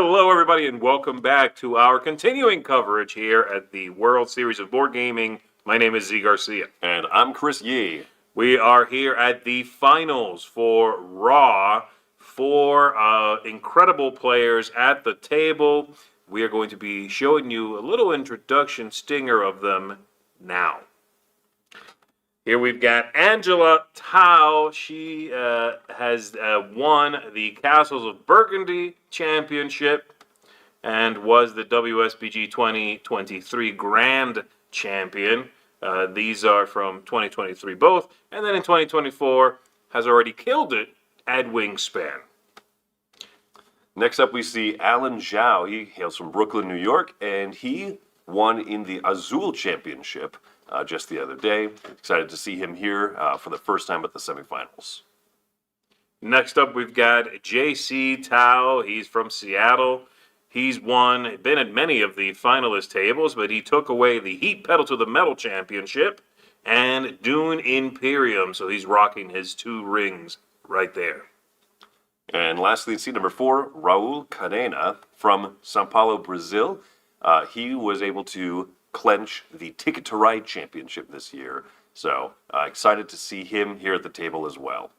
Hello, everybody, and welcome back to our continuing coverage here at the World Series of Board Gaming. My name is Z Garcia. And I'm Chris Yee. We are here at the finals for Raw. Four incredible players at the table. We are going to be showing you a little introduction stinger of them now. Here we've got Angela Tao. She has won the Castles of Burgundy Championship and was the WSBG 2023 Grand Champion. These are from 2023 both. And then in 2024 has already killed it at Wingspan. Next up we see Alan Zhao. He hails from Brooklyn, New York, and he won in the Azul Championship just the other day. Excited to see him here for the first time at the semifinals. Next up, we've got JC Tao. He's from Seattle. He's been at many of the finalist tables, but he took away the Heat Pedal to the Metal Championship and Dune Imperium. So he's rocking his 2 rings right there. And lastly, seed number 4, Raul Cadena from Sao Paulo, Brazil. He was able to clinch the Ticket to Ride Championship this year. So excited to see him here at the table as well.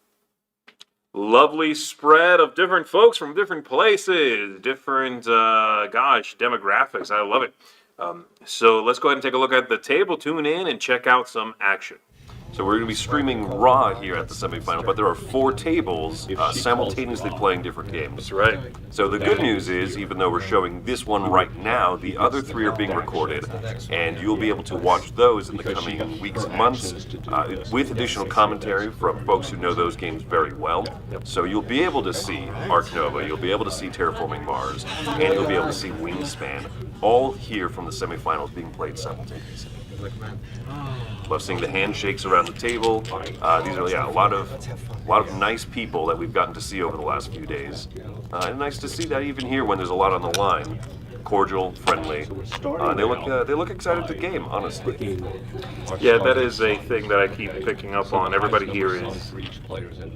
Lovely spread of different folks from different places, different, demographics. I love it. So let's go ahead and take a look at the table, tune in, and check out some action. So we're going to be streaming Raw here at the semifinal, but there are 4 tables simultaneously playing different games. That's right. So the good news is, even though we're showing this one right now, the other 3 are being recorded, and you'll be able to watch those in the coming weeks and months with additional commentary from folks who know those games very well. So you'll be able to see Ark Nova, you'll be able to see Terraforming Mars, and you'll be able to see Wingspan, all here from the semifinals being played simultaneously. Love seeing the handshakes around the table. These are a lot of nice people that we've gotten to see over the last few days. And nice to see that even here when there's a lot on the line. Cordial, friendly. They look excited to game, honestly. Yeah, that is a thing that I keep picking up on. Everybody here is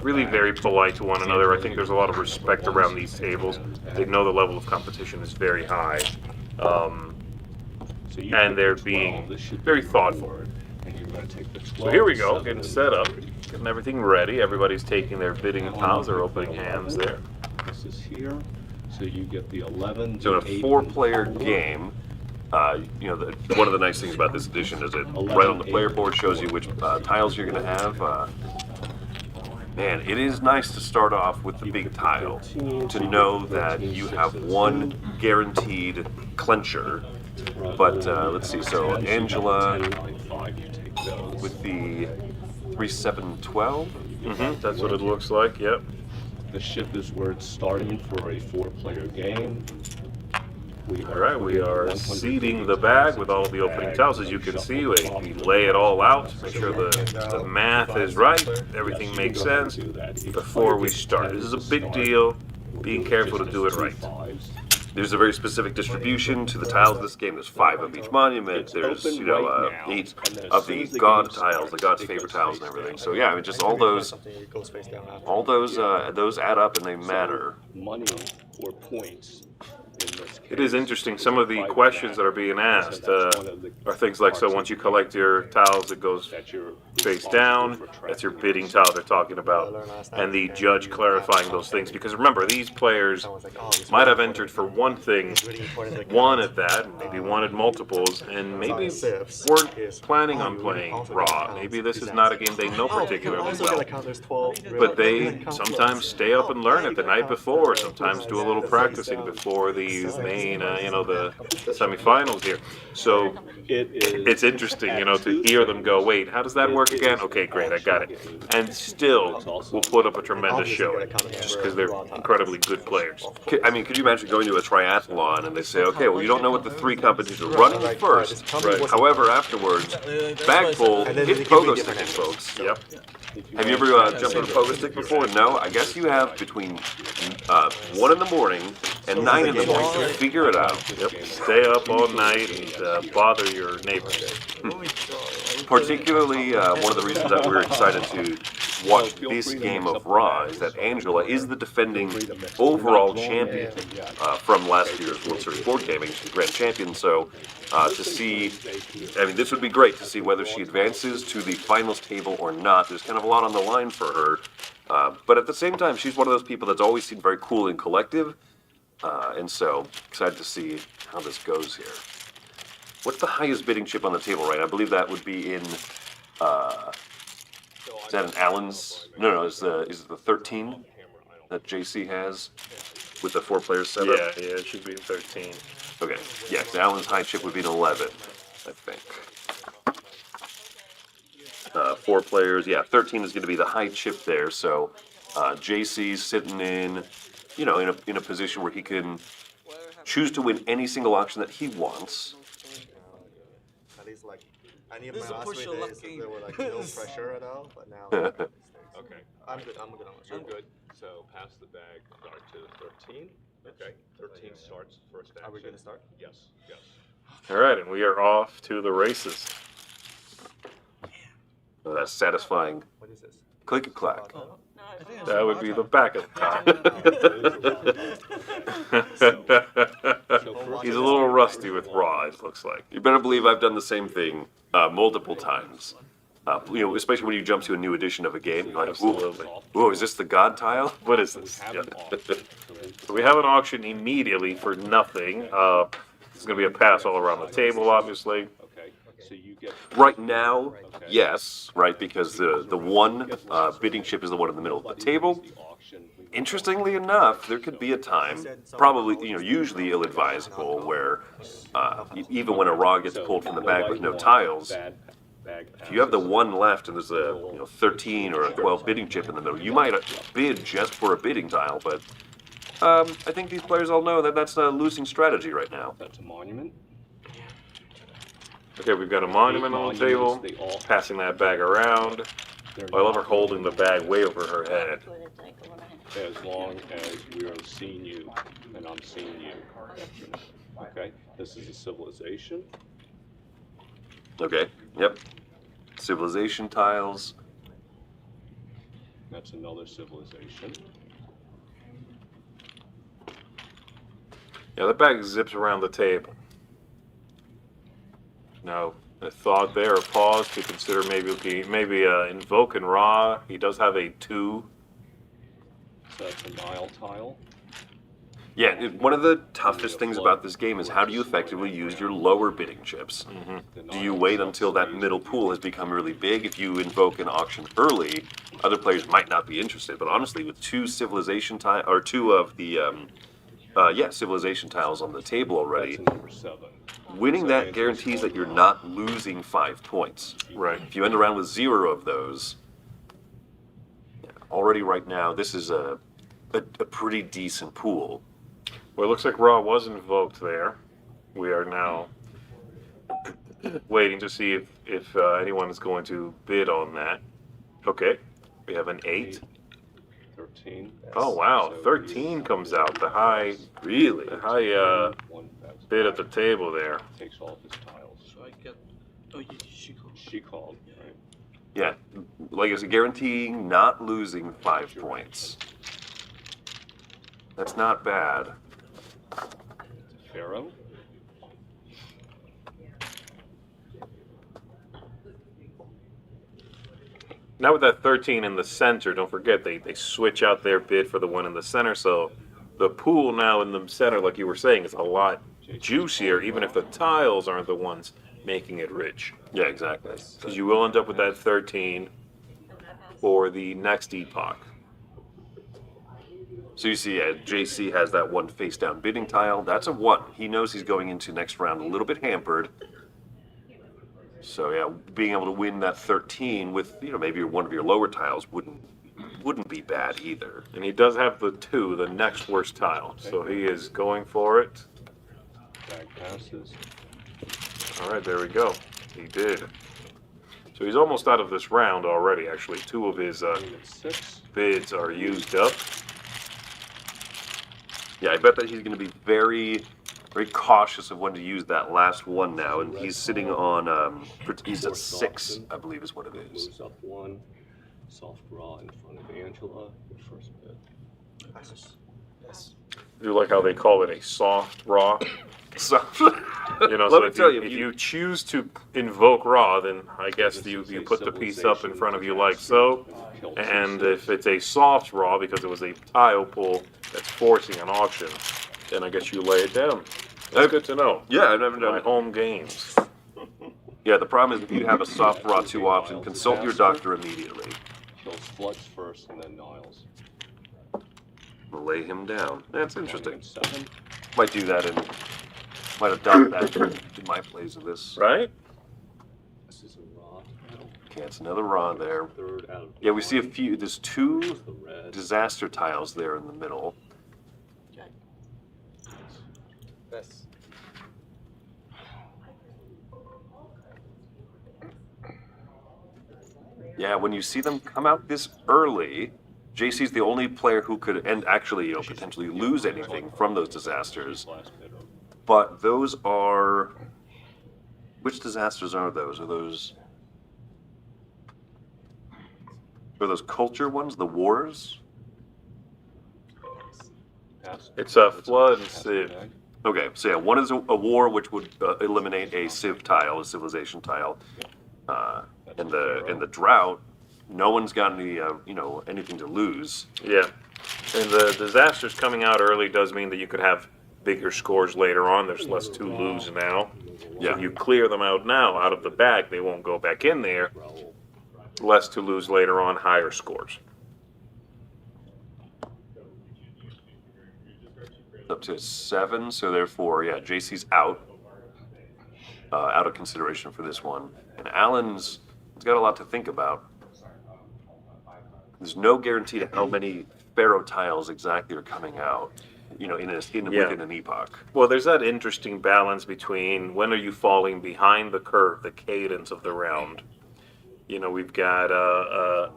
really very polite to one another. I think there's a lot of respect around these tables. They know the level of competition is very high. And they're being very thoughtful. So here we go, getting set up, getting everything ready. Everybody's taking their bidding piles, their opening hands there. This is here, so you get the 11. So in a 4-player game, one of the nice things about this edition is it right on the player board shows you which tiles you're going to have. Man, it is nice to start off with the big tile, to know that you have one guaranteed clincher. But let's see, so Angela with the 3-7-12. That's what it looks like, yep. The ship is where it's starting for a 4-player game. Alright, we are seeding the bag with all of the opening tiles. As you can see, we lay it all out, make sure the math is right, everything makes sense before we start. This is a big deal, being careful to do it right. There's a very specific distribution to the tiles of this game. There's 5 of each monument. There's 8 of the god tiles, the god's favorite tiles, and everything. So yeah, I mean, just all those add up and they matter. Money or points. It is interesting. Some of the questions that are being asked are things like, so once you collect your tiles, it goes face down. That's your bidding tile they're talking about. And the judge clarifying those things. Because remember, these players might have entered for one thing, won at that, maybe wanted multiples, and maybe weren't planning on playing Raw. Maybe this is not a game they know particularly well. But they sometimes stay up and learn it the night before, sometimes do a little practicing before the main, the semifinals here. So it's interesting, to hear them go, wait, how does that work again? Okay, great, I got it. And still, we'll put up a tremendous show, just because they're incredibly good players. I mean, could you imagine going to a triathlon and they say, okay, well, you don't know what the 3 competitions are running first. Right. However, afterwards, bag full, hit pogo sticking, folks. Yep. Have you ever jumped on a pogo stick before? No? I guess you have between 1 in the morning and 9 in the morning to figure it out. Yep. Stay up all night and bother your neighbors. Particularly, one of the reasons that we're excited to watch this game of Raw is that Angela is the defending overall champion from last year's World Series Board Gaming. She's grand champion, so to see, I mean, this would be great to see whether she advances to the finals table or not. There's kind of a lot on the line for her, but at the same time, she's one of those people that's always seemed very cool and collective, and so excited to see how this goes here. What's the highest bidding chip on the table, right? I believe that would be in, is that an Allen's? No, is it the 13 that JC has with the 4 players setup? Yeah, it should be 13. Okay, yeah, because Allen's high chip would be an 11, I think. 4 players, yeah, 13 is going to be the high chip there, so JC's sitting in, in a position where he can choose to win any single auction that he wants. Any of my last 3 days, there were like no pressure at all, but now. Okay. I'm good. I'm good. You're good. So pass the bag, start to 13. Okay. 13 starts first action. Are we gonna start? Yes. Yes. All right, and we are off to the races. Oh, that's satisfying. What is this? Click and clack. That would be the back of the top. He's a little rusty with Raw, it looks like. You better believe I've done the same thing multiple times. Especially when you jump to a new edition of a game. You're like, Absolutely. Whoa, is this the God tile? What is this? Yeah. So we have an auction immediately for nothing. It's going to be a pass all around the table, obviously. Okay, so you get Right now, yes, right, because the one bidding chip is the one in the middle of the table. the auction. Interestingly enough, there could be a time, probably, usually ill-advisable, where even when a Raw gets pulled from the bag with no tiles, if you have the one left and there's a 13 or a 12 bidding chip in the middle, you might bid just for a bidding tile, but I think these players all know that that's a losing strategy right now. That's a monument. Okay, we've got a monument on the table, passing that bag around. I love her holding the bag way over her head. As long as we are seeing you and I'm seeing you. Okay, this is a civilization. Okay, yep. Civilization tiles. That's another civilization. Yeah, the bag zips around the table. Now, a thought there, a pause to consider maybe invoke and Ra. He does have a 2. So that's a Nile tile. Yeah, one of the toughest things about this game is how do you effectively use your lower bidding chips? Do you wait until that middle pool has become really big? If you invoke an auction early, other players might not be interested. But honestly, with 2 civilization tiles, or 2 of the civilization tiles on the table already, That's a number 7. winning that guarantees that you're not losing 5 points. Right. If you end around with 0 of those, already right now, this is a pretty decent pool. Well, it looks like Ra was invoked there. We are now waiting to see if anyone is going to bid on that. Okay, we have an 8. 13. Oh wow, 13 comes out. The high One bid at the table there. takes all of his tiles. So I get. Oh, She called, right? Yeah, like I said, guaranteeing not losing 5 points. That's not bad. Pharaoh. Now with that 13 in the center, don't forget they switch out their bid for the one in the center, so the pool now in the center, like you were saying, is a lot juicier, even if the tiles aren't the ones making it rich. Yeah, exactly. Because you will end up with that 13 for the next epoch. So you see, JC has that one face-down bidding tile. That's a 1. He knows he's going into next round a little bit hampered. So yeah, being able to win that 13 with maybe one of your lower tiles wouldn't be bad either. And he does have the 2, the next worst tile, so he is going for it. Bag passes. All right, there we go. He did. So he's almost out of this round already, actually. 2 of his Unit 6. bids are used up. Yeah, I bet that he's going to be very, very cautious of when to use that last one now, and he's sitting on, he's at 6, I believe is what it is. Moves up 1. Soft raw in front of Angela, your first bid. Yes. Do you like how they call it a soft raw? So, You know, let so me if tell you, you, if you choose to invoke raw, then I guess you put the piece up in front of you like so. And if it's a soft raw, because it was a tile pull that's forcing an auction, then I guess you lay it down. That's good to know. yeah, I've never My done it. home games. Yeah, the problem is if you have a soft raw 2 option, consult your doctor immediately. Kills Floods first and then Niles. Lay him down. That's interesting. Monument 7. Might do that might adopt that in my plays of this. Right? This is a raw tile. Okay, it's another raw there. Third out of Yeah, we see a 9. few, there's 2 The red. disaster tiles there in the middle. Yes. Yeah, when you see them come out this early, JC's the only player who could, and actually, potentially lose anything from those disasters. Last bidder. But those are, which disasters are those? Are those culture ones? The wars? Pass. It's a flood and Pass the sieve. bag. Okay, so yeah, one is a war which would eliminate a civ tile, a civilization tile. In the drought, no one's got any anything to lose. Yeah. And the disasters coming out early does mean that you could have bigger scores later on. There's less to lose now. Yeah. If you clear them out now, out of the bag, they won't go back in there. Less to lose later on, higher scores. Up to 7, so therefore, yeah, JC's out of consideration for this one, and Alan's got a lot to think about. There's no guarantee to how many Pharaoh tiles exactly are coming out, within an epoch. Well, there's that interesting balance between when are you falling behind the curve, the cadence of the round. We've got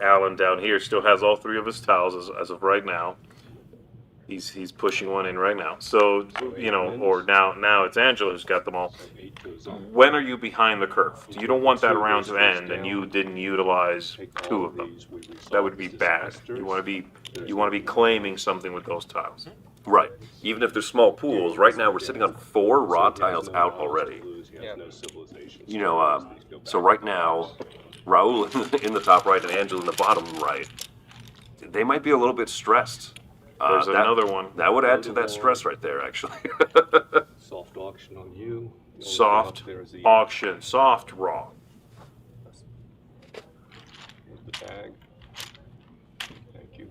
Alan down here still has all 3 of his tiles as of right now. He's pushing one in right now. So, or now it's Angela who's got them all. So 8 goes up. When are you behind the curve? You don't want that round to end and you didn't utilize Take 2 all of them. these, we resolve That would be the bad. disasters. You want to be claiming something with those tiles. Right. Even if they're small pools, right now we're sitting on 4 raw tiles out already. Yeah. No civilization. So right now, Raul in the top right and Angela in the bottom right, they might be a little bit stressed. There's another one. That would add to that stress right there, actually. Soft auction on you. The only Soft doubt there is the auction, soft raw. with the bag. Thank you.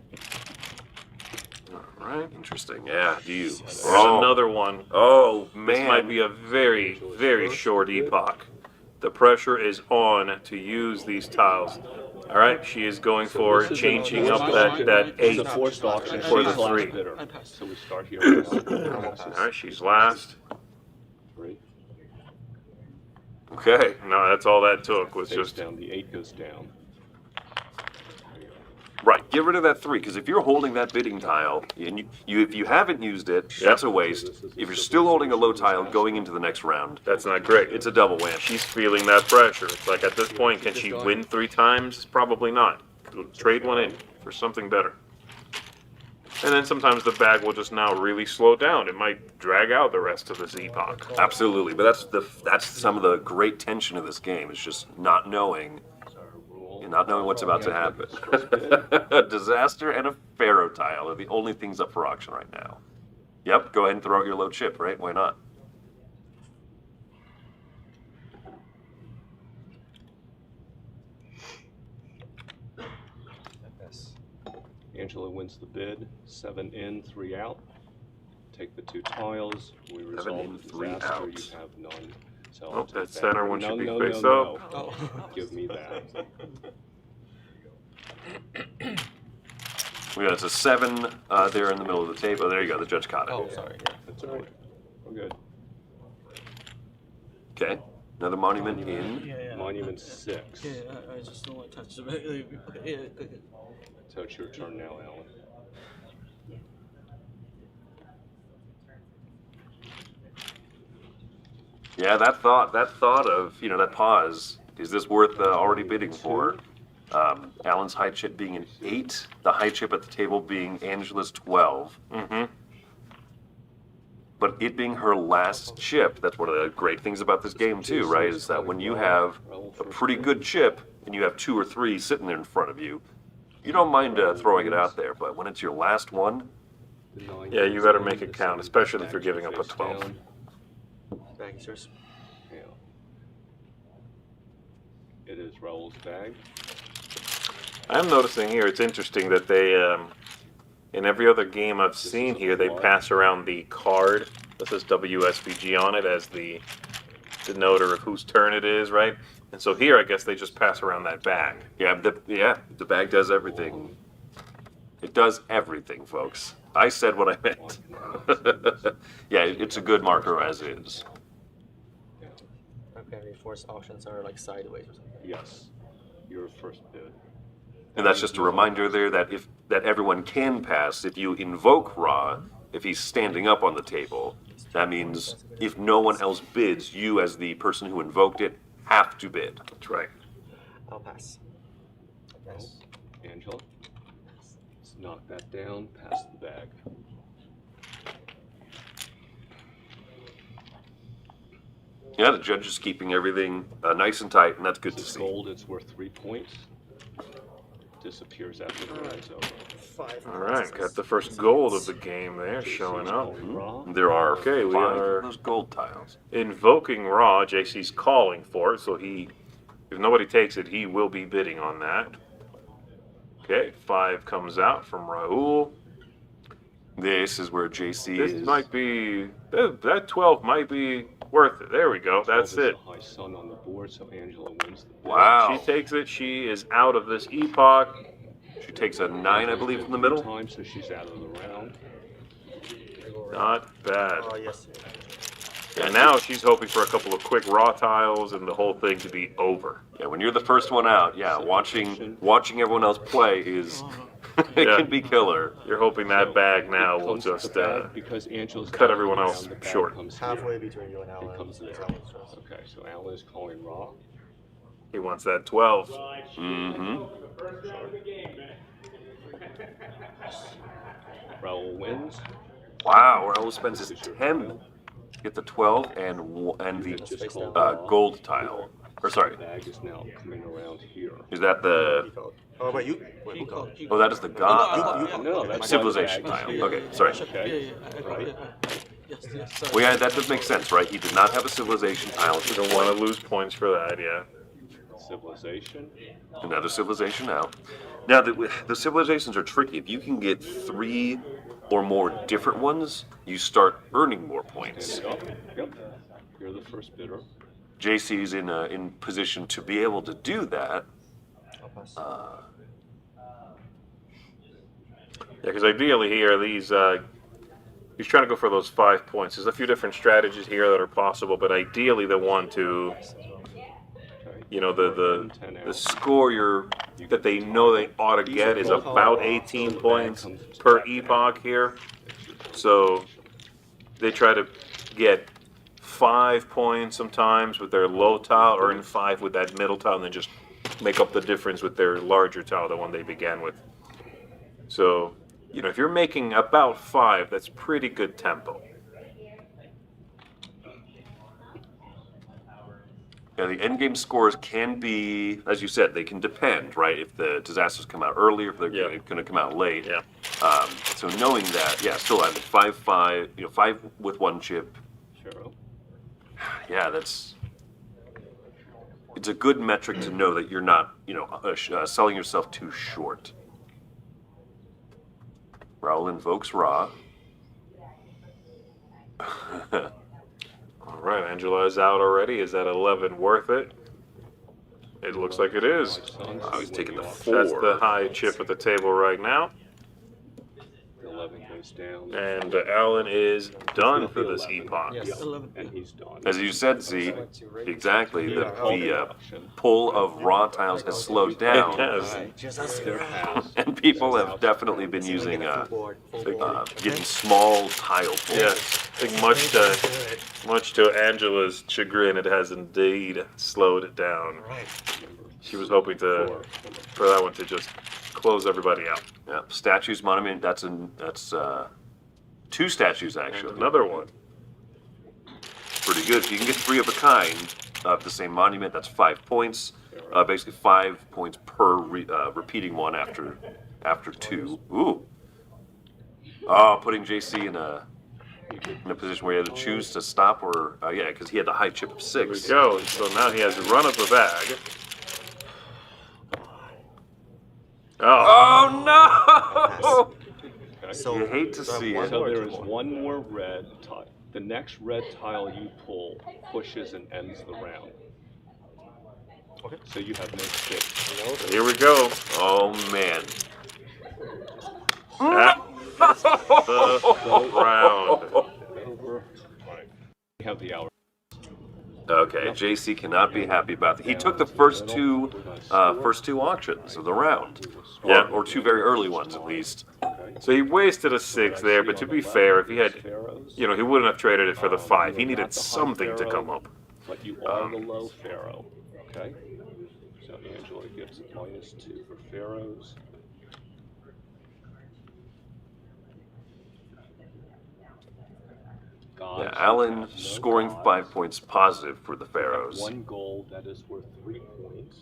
All right. Interesting. Yeah. Do you? There's another one. Oh man. This might be a very, very short epoch. The pressure is on to use these tiles. All right, she is going for This is changing a up forced that auction. It's 8 a forced auction. for the She's last 3. bidder. So we start here with All right, she's last. 3. Okay, no, that's all that took was Face just down. The 8 goes down. Right. Get rid of that 3 because if you're holding that bidding tile and if you haven't used it, that's a waste. If you're still holding a low tile going into the next round, that's not great. it's a double whammy. She's feeling that pressure. It's like at this point, can she win 3 times? Probably not. Trade one in for something better. And then sometimes the bag will just now really slow down. It might drag out the rest of this epoch. Absolutely, but that's some of the great tension of this game. Is just not knowing what's about to happen. A disaster and a Pharaoh tile are the only things up for auction right now. Yep, go ahead and throw out your low chip, right? Why not? Yes. Angela wins the bid. 7 in, 3 out. Take the 2 tiles. We resolve in, the 3 disaster. out. You have none. So Oh, I'll take that center one No, should be no, face no, up. no. Give me that. It's a 7 there in the middle of the table. There you go. The judge caught it. Oh, sorry. Yeah. That's all right. We're good. Okay. Another monument in. Yeah. Monument 6. Yeah, I just don't want to touch them. Okay, yeah, good. So it's your turn now, Alan. Yeah, that thought of that pause. Is this worth already bidding for? Alan's high chip being an 8, the high chip at the table being Angela's 12. Mm-hmm. But it being her last chip, that's one of the great things about this game too, right? Is that when you have a pretty good chip and you have 2 or 3 sitting there in front of you, you don't mind throwing it out there. But when it's your last one, Yeah, you better make it count, especially if you're giving up a 12. Bag is yours. Yeah. It is Raoul's bag. I'm noticing here, it's interesting that they, in every other game I've seen here, they pass around the card that says WSBG on it as the denoter of whose turn it is, right? And so here, I guess they just pass around that bag. yeah, the bag does everything. It does everything, folks. I said what I meant. Yeah, it's a good marker as is. Okay, force options are like sideways or something. Yes. Your first bid. And that's just a reminder there that that everyone can pass if you invoke Ra, if he's standing up on the table. That means if no one else bids, you as the person who invoked it have to bid. That's right. I'll pass. Yes. Angela. Let's knock that down. Pass the bag. Yeah, the judge is keeping everything nice and tight, and that's good to see. Gold, it's worth 3 points. Disappears after the round's over. 5. All right, got the first gold of the game there showing up. There are Okay, we 5 are- of those gold tiles. Invoking Ra, JC's calling for it, so if nobody takes it, he will be bidding on that. Okay, 5 comes out from Raul. This is where JC This is. might be, that 12 might be worth it. There we go, that's 12 is it. the high sun on the board, so Angela wins the bid. Wow. She takes it, she is out of this epoch. She takes a 9, I believe, from the middle. Time, so she's out of the round. Not bad. Oh, yes. And now she's hoping for a couple of quick Raw tiles and the whole thing to be over. Yeah, when you're the first one out, yeah, watching everyone else play is it Yeah. can be killer. You're hoping that bag now will Comes to the just bag because Angela's cut out of everyone the else round, the bag short. comes here. Halfway between you and Alan. It comes there. is Alan's choice. Okay, so Alan is calling Raw. he wants that 12. Mm-hmm. Raoul wins. Wow, Raul spends his 10, get the 12 and the Just called gold tile. Or sorry, The bag is now coming around here. is that He the? called. Oh, but you. Wait, He who called? called. He Oh, that is the No, god. No, that's Civilization why the bag tile. is here. Okay, sorry. Okay. Right. Yes, yes. Sorry. Well, yeah, that does make sense, right? He did not have a civilization tile. You don't want to lose points for that, yeah. Civilization. Another civilization now. Now, the civilizations are tricky. If you can get 3 or more different ones, you start earning more points. Yep. You're the first bidder. JC's in position to be able to do that. I'll pass. Yeah, because ideally here, he's trying to go for those 5 points. There's a few different strategies here that are possible, but ideally they want to, you know, the score that they know they ought to get is about 18 points per epoch here. So they try to get 5 points sometimes with their low tile, or in 5 with that middle tile, and then just make up the difference with their larger tile, the one they began with. So, you know, if you're making about 5, that's pretty good tempo. Yeah, the endgame scores can be, as you said, they can depend, right? If the disasters come out early, or if they're Yeah. going to come out late. Yeah. So knowing that, yeah, still having 5-5, 5 with 1 chip. Cheryl. Yeah, it's a good metric to know that you're not, selling yourself too short. Raul invokes Ra. All right, Angela is out already. Is that 11 worth it? It looks like it is. Oh, he's taking the That's 4. the high chip at the table right now. The 11 goes down. And Alan is done for this epoch. Yes. 11. And he's done. As you said, Z, exactly. The pull of Ra tiles has slowed down. It has. Just ask Their pass. And people have definitely been using full board. getting small tile pulls. Yes, I think much to Angela's chagrin, it has indeed slowed it down. Right. She was hoping to for that one to just close everybody out. Yeah, statues, monument. That's 2 statues actually. Another one. Pretty good. If you can get 3 of a kind of the same monument, that's 5 points. Basically 5 points per repeating one after 2. Ooh. Oh, putting JC in a position where he had to choose to stop or yeah, because he had the high chip of 6. There we go. So now he has to run up the bag. Oh, Oh no! So You hate to do I have see one it. So more or there two is more? one more red tile. The next red tile you pull pushes and ends the round. Okay. So you have no stick. here we go. Oh man. At the round. Over. We have the hour. Okay, JC cannot be happy about that. He took the first two auctions of the round. Yeah. Or 2 very early ones at least. So he wasted a 6 there, but to be fair, if he had, he wouldn't have traded it for the 5. He needed something to come up. But you are the low pharaoh. Okay? So Angela gets -2 for pharaohs. Gods, Yeah, Alan you have no scoring gods. 5 points positive for the You have Pharaohs. 1 gold, that is worth 3 points.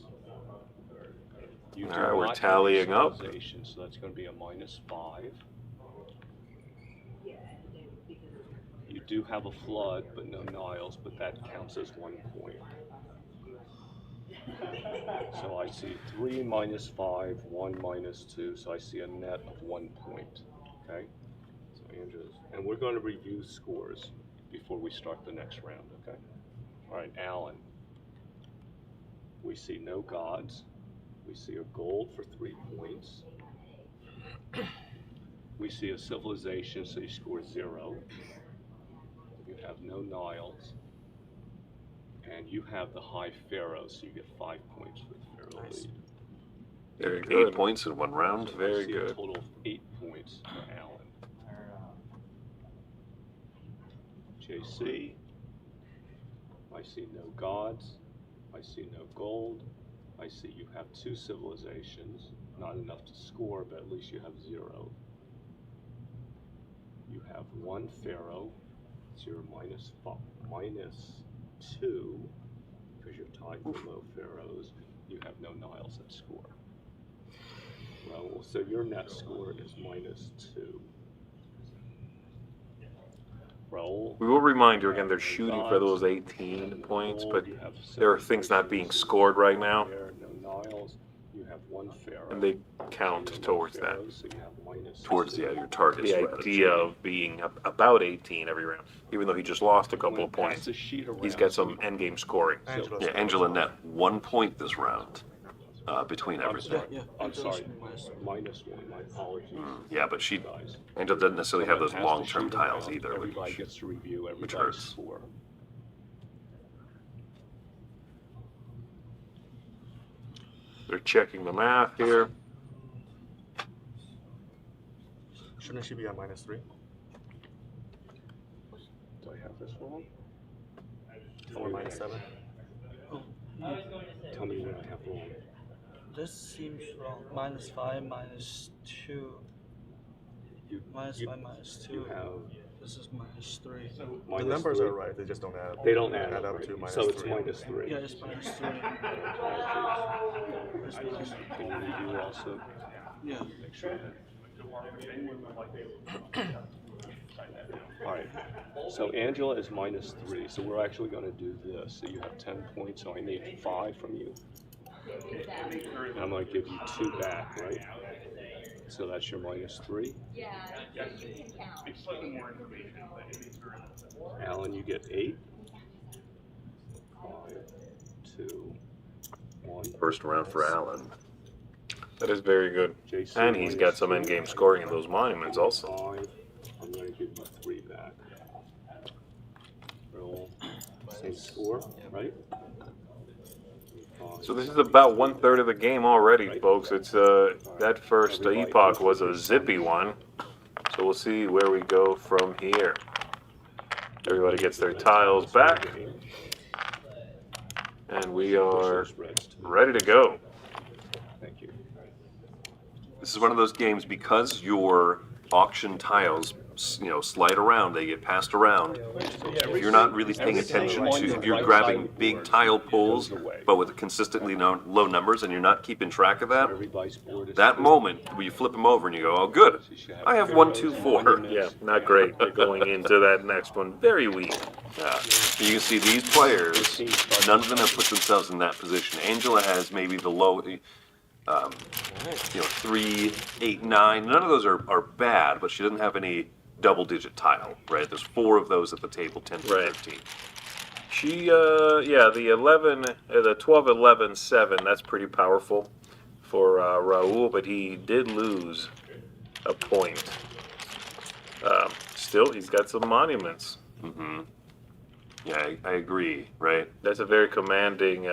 You do All right, we're not have tallying up. civilization, so that's going to be a -5. You do have a flood, but no Niles, but that counts as 1 point. So I see 3 -5, 1 -2, so I see a net of 1 point. Okay? So Andrew's, and we're going to review scores before we start the next round, okay? All right, Alan. We see no gods. We see a gold for 3 points. We see a civilization, so you score 0. You have no Niles. And you have the high pharaoh, so you get 5 points for the pharaoh lead. Very 8 good. points in 1 round. So Very I see good. A total of 8 points for Alan. JC. I see no gods. I see no gold. I see you have 2 civilizations. Not enough to score, but at least you have 0. You have 1 pharaoh. So you're -2 because you're tied for low pharaohs. You have no Niles that score. Well, so your net score is -2. Raul. We will remind you again, they're shooting for those 18 points, but there are things not being scored right now, There, no Niles. You have 1 pharaoh. and they count towards that. So you have -2. Towards your target The strategy. idea of being about 18 every round, even though he just lost a couple of Pass points, the sheet around. he's got some endgame scoring. Angela's Yeah, Angela net 1 point this round between everything. Yeah, I'm sorry, minus -1. My apologies. Yeah, but Guys. Angela doesn't necessarily have those Pass the long-term sheet tiles around. either, Everybody which gets to review everybody's hurts. score. They're checking the math here. Shouldn't she be at -3? Do I have this wrong? Or -7? Tell me what I have wrong. This seems wrong. -5, -2. You, -5, you -2. you have This is -3. The numbers are right, they just don't add. They don't add up right? to -3. So it's -3. Yeah, it's -3. It's minus, Can you review also? yeah. Make sure. All right. So Angela is -3. So we're actually going to do this. So you have 10 points. So I need 5 from you. And I'm going to give you 2 back, right? So that's your -3. Alan, you get 8. 5, 2, 1. First round for Alan. That is very good. JC And he's got some endgame scoring in those monuments also. 5. I'm going to give you 3 back. Roll. Same score, right? 5. So this is about 1/3 of the game already, folks. It's that first epoch was a zippy one. So we'll see where we go from here. Everybody gets their tiles back, and we are ready to go. Thank you. This is one of those games because your auction tiles, slide around, they get passed around. If you're not really paying attention to, if you're grabbing big tile pulls, but with consistently low numbers, and you're not keeping track of that, that moment where you flip them over and you go, oh, good, I have 1, 2, 4. Yeah, not great. Going into that next one, very weak. Yeah. You can see these players, none of them have put themselves in that position. Angela has maybe the low, 3, 8, 9. None of those are bad, but she doesn't have any double-digit tile, right? There's 4 of those at the table, 10 to 13. She, the 11, the 12, 11, 7, that's pretty powerful for Raul, but he did lose a point. Still, he's got some monuments. Mm-hmm. Yeah, I agree, right? That's a very commanding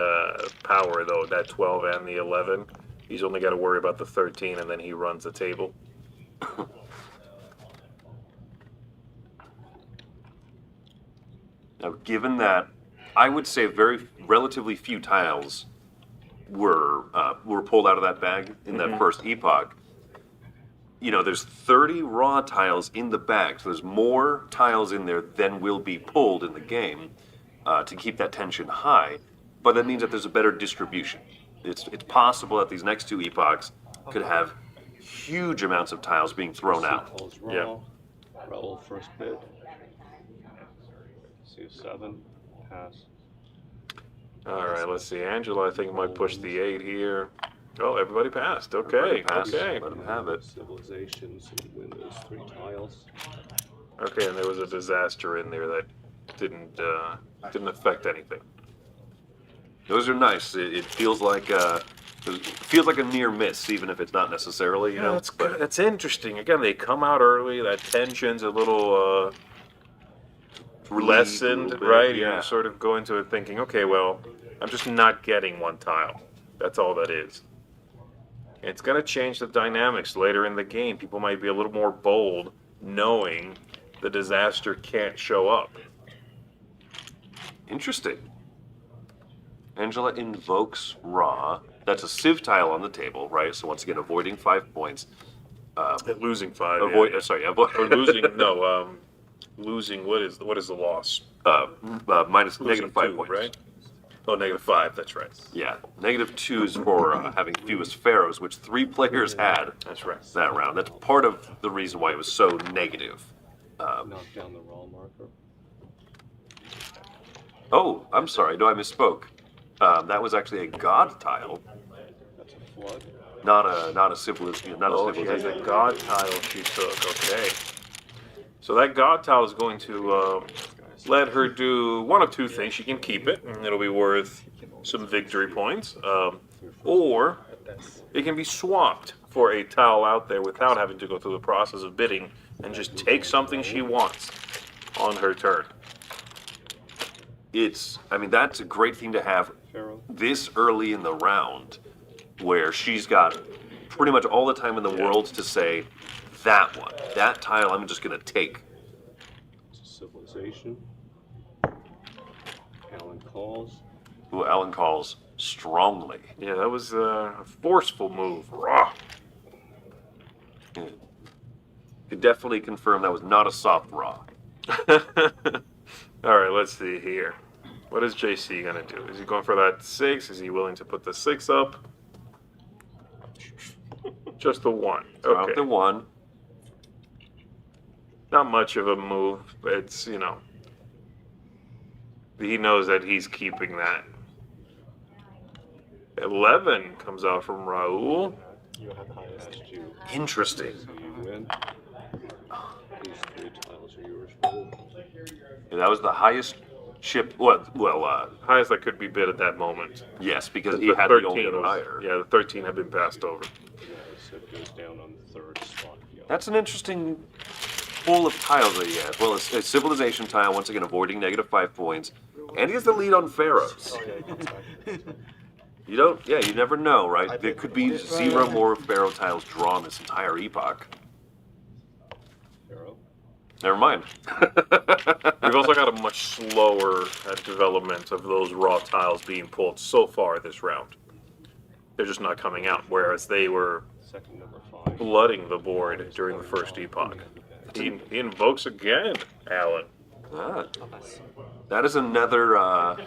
power, though, that 12 and the 11. He's only got to worry about the 13, and then he runs the table. Now, given that, I would say relatively few tiles were pulled out of that bag in that first epoch. There's 30 raw tiles in the bag, so there's more tiles in there than will be pulled in the game to keep that tension high. But that means that there's a better distribution. It's possible that these next 2 epochs could have huge amounts of tiles being thrown out. Yeah. Raul first bid. See a 7. Pass. All right, let's see. Angela, I think, might push the 8 here. Oh, everybody passed. Okay, Everybody passed. okay. Let them have it. Civilizations, win those 3 tiles. Okay, and there was a disaster in there that didn't affect anything. Those are nice. It feels like a near miss, even if it's not necessarily. Yeah, that's good. That's interesting. Again, they come out early. That tension's a little lessened, bit, right? yeah. You sort of go into it thinking, okay, well, I'm just not getting 1 tile. That's all that is. It's going to change the dynamics later in the game. People might be a little more bold, knowing the disaster can't show up. Interesting. Angela invokes Ra. That's a civ tile on the table, right? So once again, avoiding 5 points. Losing 5. Or losing. No. Losing. What is the loss? minus Losing negative 5 2, points. right? Oh, -5. That's right. Yeah, -2 is for having fewest pharaohs, which 3 players had. That's right. That round. That's part of the reason why it was so negative. Knock down the raw marker. Oh, I'm sorry. No, I misspoke. That was actually a god tile, That's a flood. not a civilization. Not a Oh, she has civilization. a god tile she took. Okay. So that god tile is going to let her do one of 2 things. She can keep it, and it'll be worth some victory points. Or it can be swapped for a tile out there without having to go through the process of bidding and just take something she wants on her turn. That's a great thing to have Pharaoh. this early in the round, where she's got pretty much all the time in the world to say, that tile I'm just going to take. It's a civilization. Alan calls. Who Alan calls strongly. Yeah, that was a forceful move. Raw. Could definitely confirm that was not a soft raw. All right, let's see here. What is JC going to do? Is he going for that 6? Is he willing to put the 6 up? Just the 1. Throw out Okay. the 1. Not much of a move. It's, he knows that he's keeping that. 11 comes out from Raul. You have the highest you. Interesting. So you win. These 3 tiles are yours, Raul. And that was the highest chip. Well, Highest that could be bid at that moment. yes, because The he had the only 13 was- higher. Yeah, the 13 had been passed over. Yeah, so it goes down on the 3rd slot. Yeah. That's an interesting pool of tiles that he has. Well, it's a civilization tile, once again avoiding -5 points. And he has the lead on pharaohs. You never know, right? There could be 0 more pharaoh tiles drawn this entire epoch. Pharaoh. Never mind. We've also got a much slower development of those raw tiles being pulled so far this round. They're just not coming out, whereas they were Second number 5. flooding the board during the first epoch. He invokes again, Alan. Ah, that is another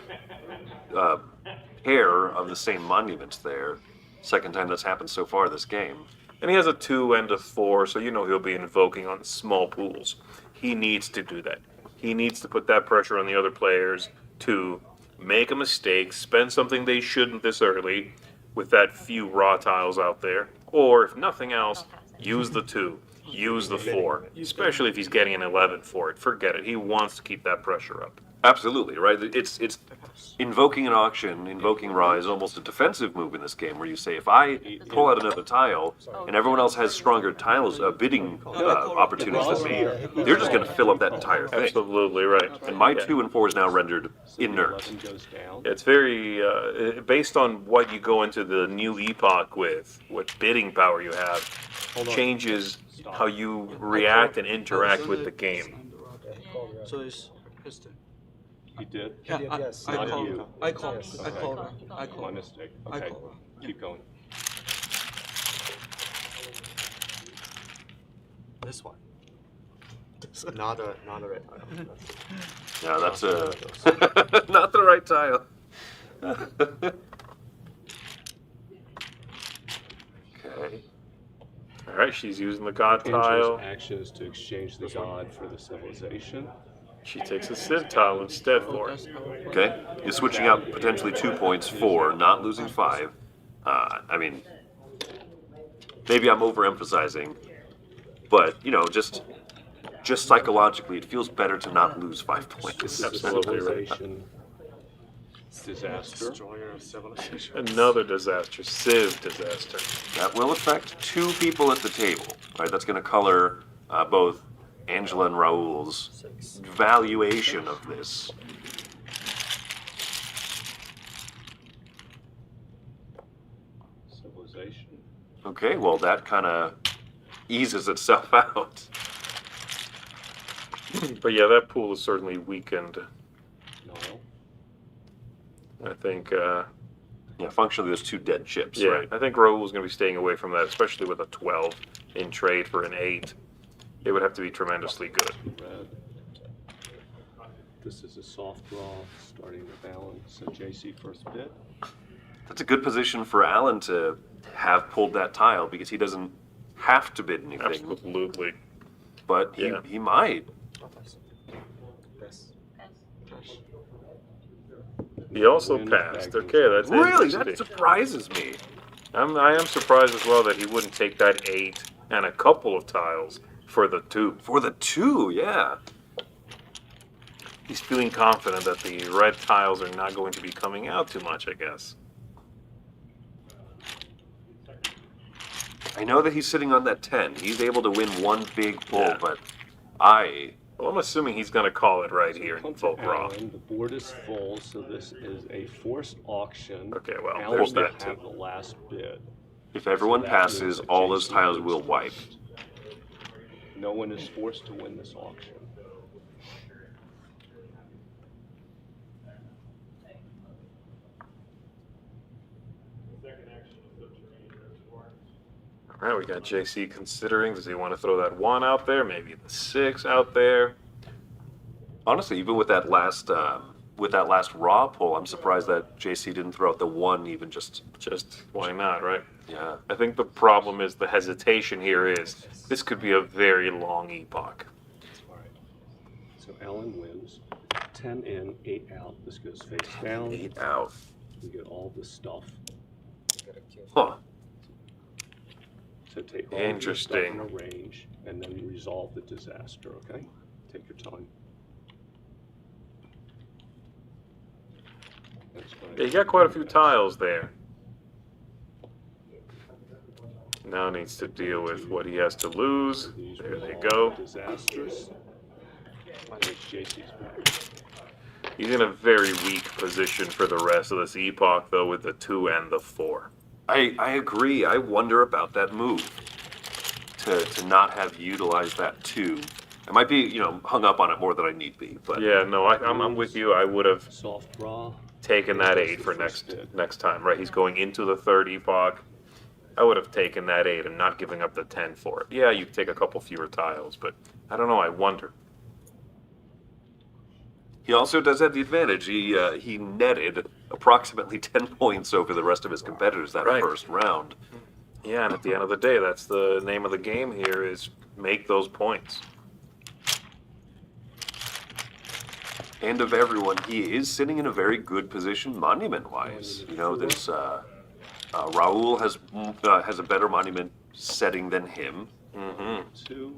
pair of the same monuments there. Second time that's happened so far this game. And he has a 2 and a 4, so you know he'll be invoking on small pools. He needs to do that. He needs to put that pressure on the other players to make a mistake, spend something they shouldn't this early with that few raw tiles out there. Or, if nothing else, use the 2, use the 4, especially if he's getting an 11 for it. Forget it. He wants to keep that pressure up. Absolutely, right? It's invoking an auction, invoking raw is almost a defensive move in this game where you say, if I pull out another tile and everyone else has stronger tiles, bidding opportunities than me, they're just going to fill up that entire thing. Absolutely right. And my 2 and 4 is now rendered inert. 11 goes down. It's very, based on what you go into the new epoch with, what bidding power you have, changes how you react and interact with the game. So it's piston. He did? Yeah, yes. I Not call. you. I call. Yes. I call. I My call. mistake. I Okay, call. keep going. This one. Not a red tile. Yeah, that's not the right tile. Okay. All right, she's using the god Angela's tile. action is to exchange the god for the civilization. She takes a civ tile instead for it. Okay. You're switching out potentially 2 points for not losing 5. I mean, maybe I'm overemphasizing, but you know, just psychologically, it feels better to not lose 5 points. Absolutely right. Civilization disaster. Destroyer of civilization. Another disaster, civ disaster. That will affect 2 people at the table. Right. That's going to color both Angela and Raoul's valuation of this. Civilization. Okay, well, that kind of eases itself out. But yeah, that pool is certainly weakened. No. I think, Yeah, functionally, there's 2 dead chips, yeah, right? I think Raoul's going to be staying away from that, especially with a 12 in trade for an 8. It would have to be tremendously good. Red. This is a soft draw, starting to balance. So JC first bid. That's a good position for Alan to have pulled that tile because he doesn't have to bid anything, Absolutely. but Yeah. he might. This. He also Win, passed. bag Okay, that's Really? interesting. That surprises me. I am surprised as well that he wouldn't take that 8 and a couple of tiles for the 2. For the 2, yeah. He's feeling confident that the red tiles are not going to be coming out too much, I guess. I know that he's sitting on that 10. He's able to win one big pull, Yeah. but Well, I'm assuming he's going to call it right here in Come to Folk Raw. Alan. The board is full, so this is a forced auction. Okay, well, Alan there's will that have too. the last bid. if everyone So that passes, means that all those JC tiles wins will wipe. first. No one is forced to win this auction. All right, we got JC considering. Does he want to throw that 1 out there? Maybe the 6 out there? Honestly, even with that last raw pull, I'm surprised that JC didn't throw out the 1 even just. Just why not, right? Yeah. I think the problem is the hesitation here is this could be a very long epoch. All right. So Alan wins. 10 in, 8 out. This goes face down. 8 out. We get all this stuff. Huh. So take all of your stuff in Interesting. a range and then resolve the disaster, okay? Take your time. That's fine. Yeah, you got quite a few tiles there. Now needs to deal with what he has to lose. These There they resolve go. Disasters. Take JC's back. He's in a very weak position for the rest of this epoch, though, with the 2 and the 4. I agree. I wonder about that move. To not have utilized that 2. I might be, hung up on it more than I need be, but Yeah, no, I'm with you. I would have Soft draw. taken that 8 for next time, right? He's going into the third epoch. I would have taken that 8 and not giving up the 10 for it. Yeah, you take a couple fewer tiles, but I don't know, I wonder. He also does have the advantage. He netted approximately 10 points over the rest of his competitors that Right. first round. Yeah, and at the end of the day, that's the name of the game here, is make those points. And of everyone, he is sitting in a very good position monument-wise. You know, there's Raul has a better monument setting than him. Two.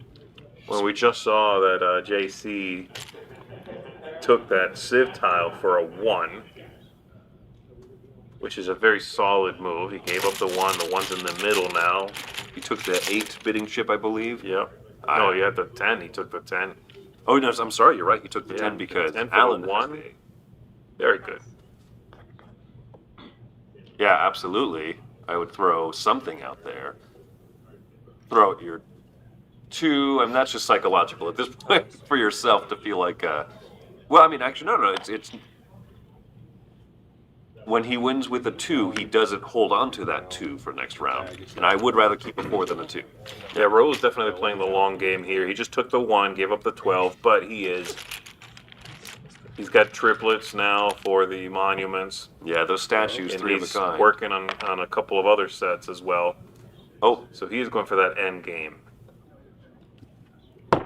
Well, we just saw that JC took that Civ tile for a 1, which is a very solid move. He gave up the 1. The 1's in the middle now. He took the 8 bidding chip, I believe. Yep. No, he had the 10. He took the 10. Oh, no, I'm sorry, you're right. He took the 10 because 10 for Alan the has 1. the 8. Very good. Yeah, absolutely. I would throw something out there. Throw out your 2. I mean, that's just psychological at this point for yourself to feel like. Well, I mean, actually, no. It's when he wins with a 2, he doesn't hold on to that 2 for next round, and I would rather keep a 4 than a 2. Yeah, Raul's definitely playing the long game here. He just took the 1, gave up the 12, but he's got triplets now for the monuments. Yeah, those statues, And 3 of a he's kind. working on a couple of other sets as well. Oh, So he is going for that end game.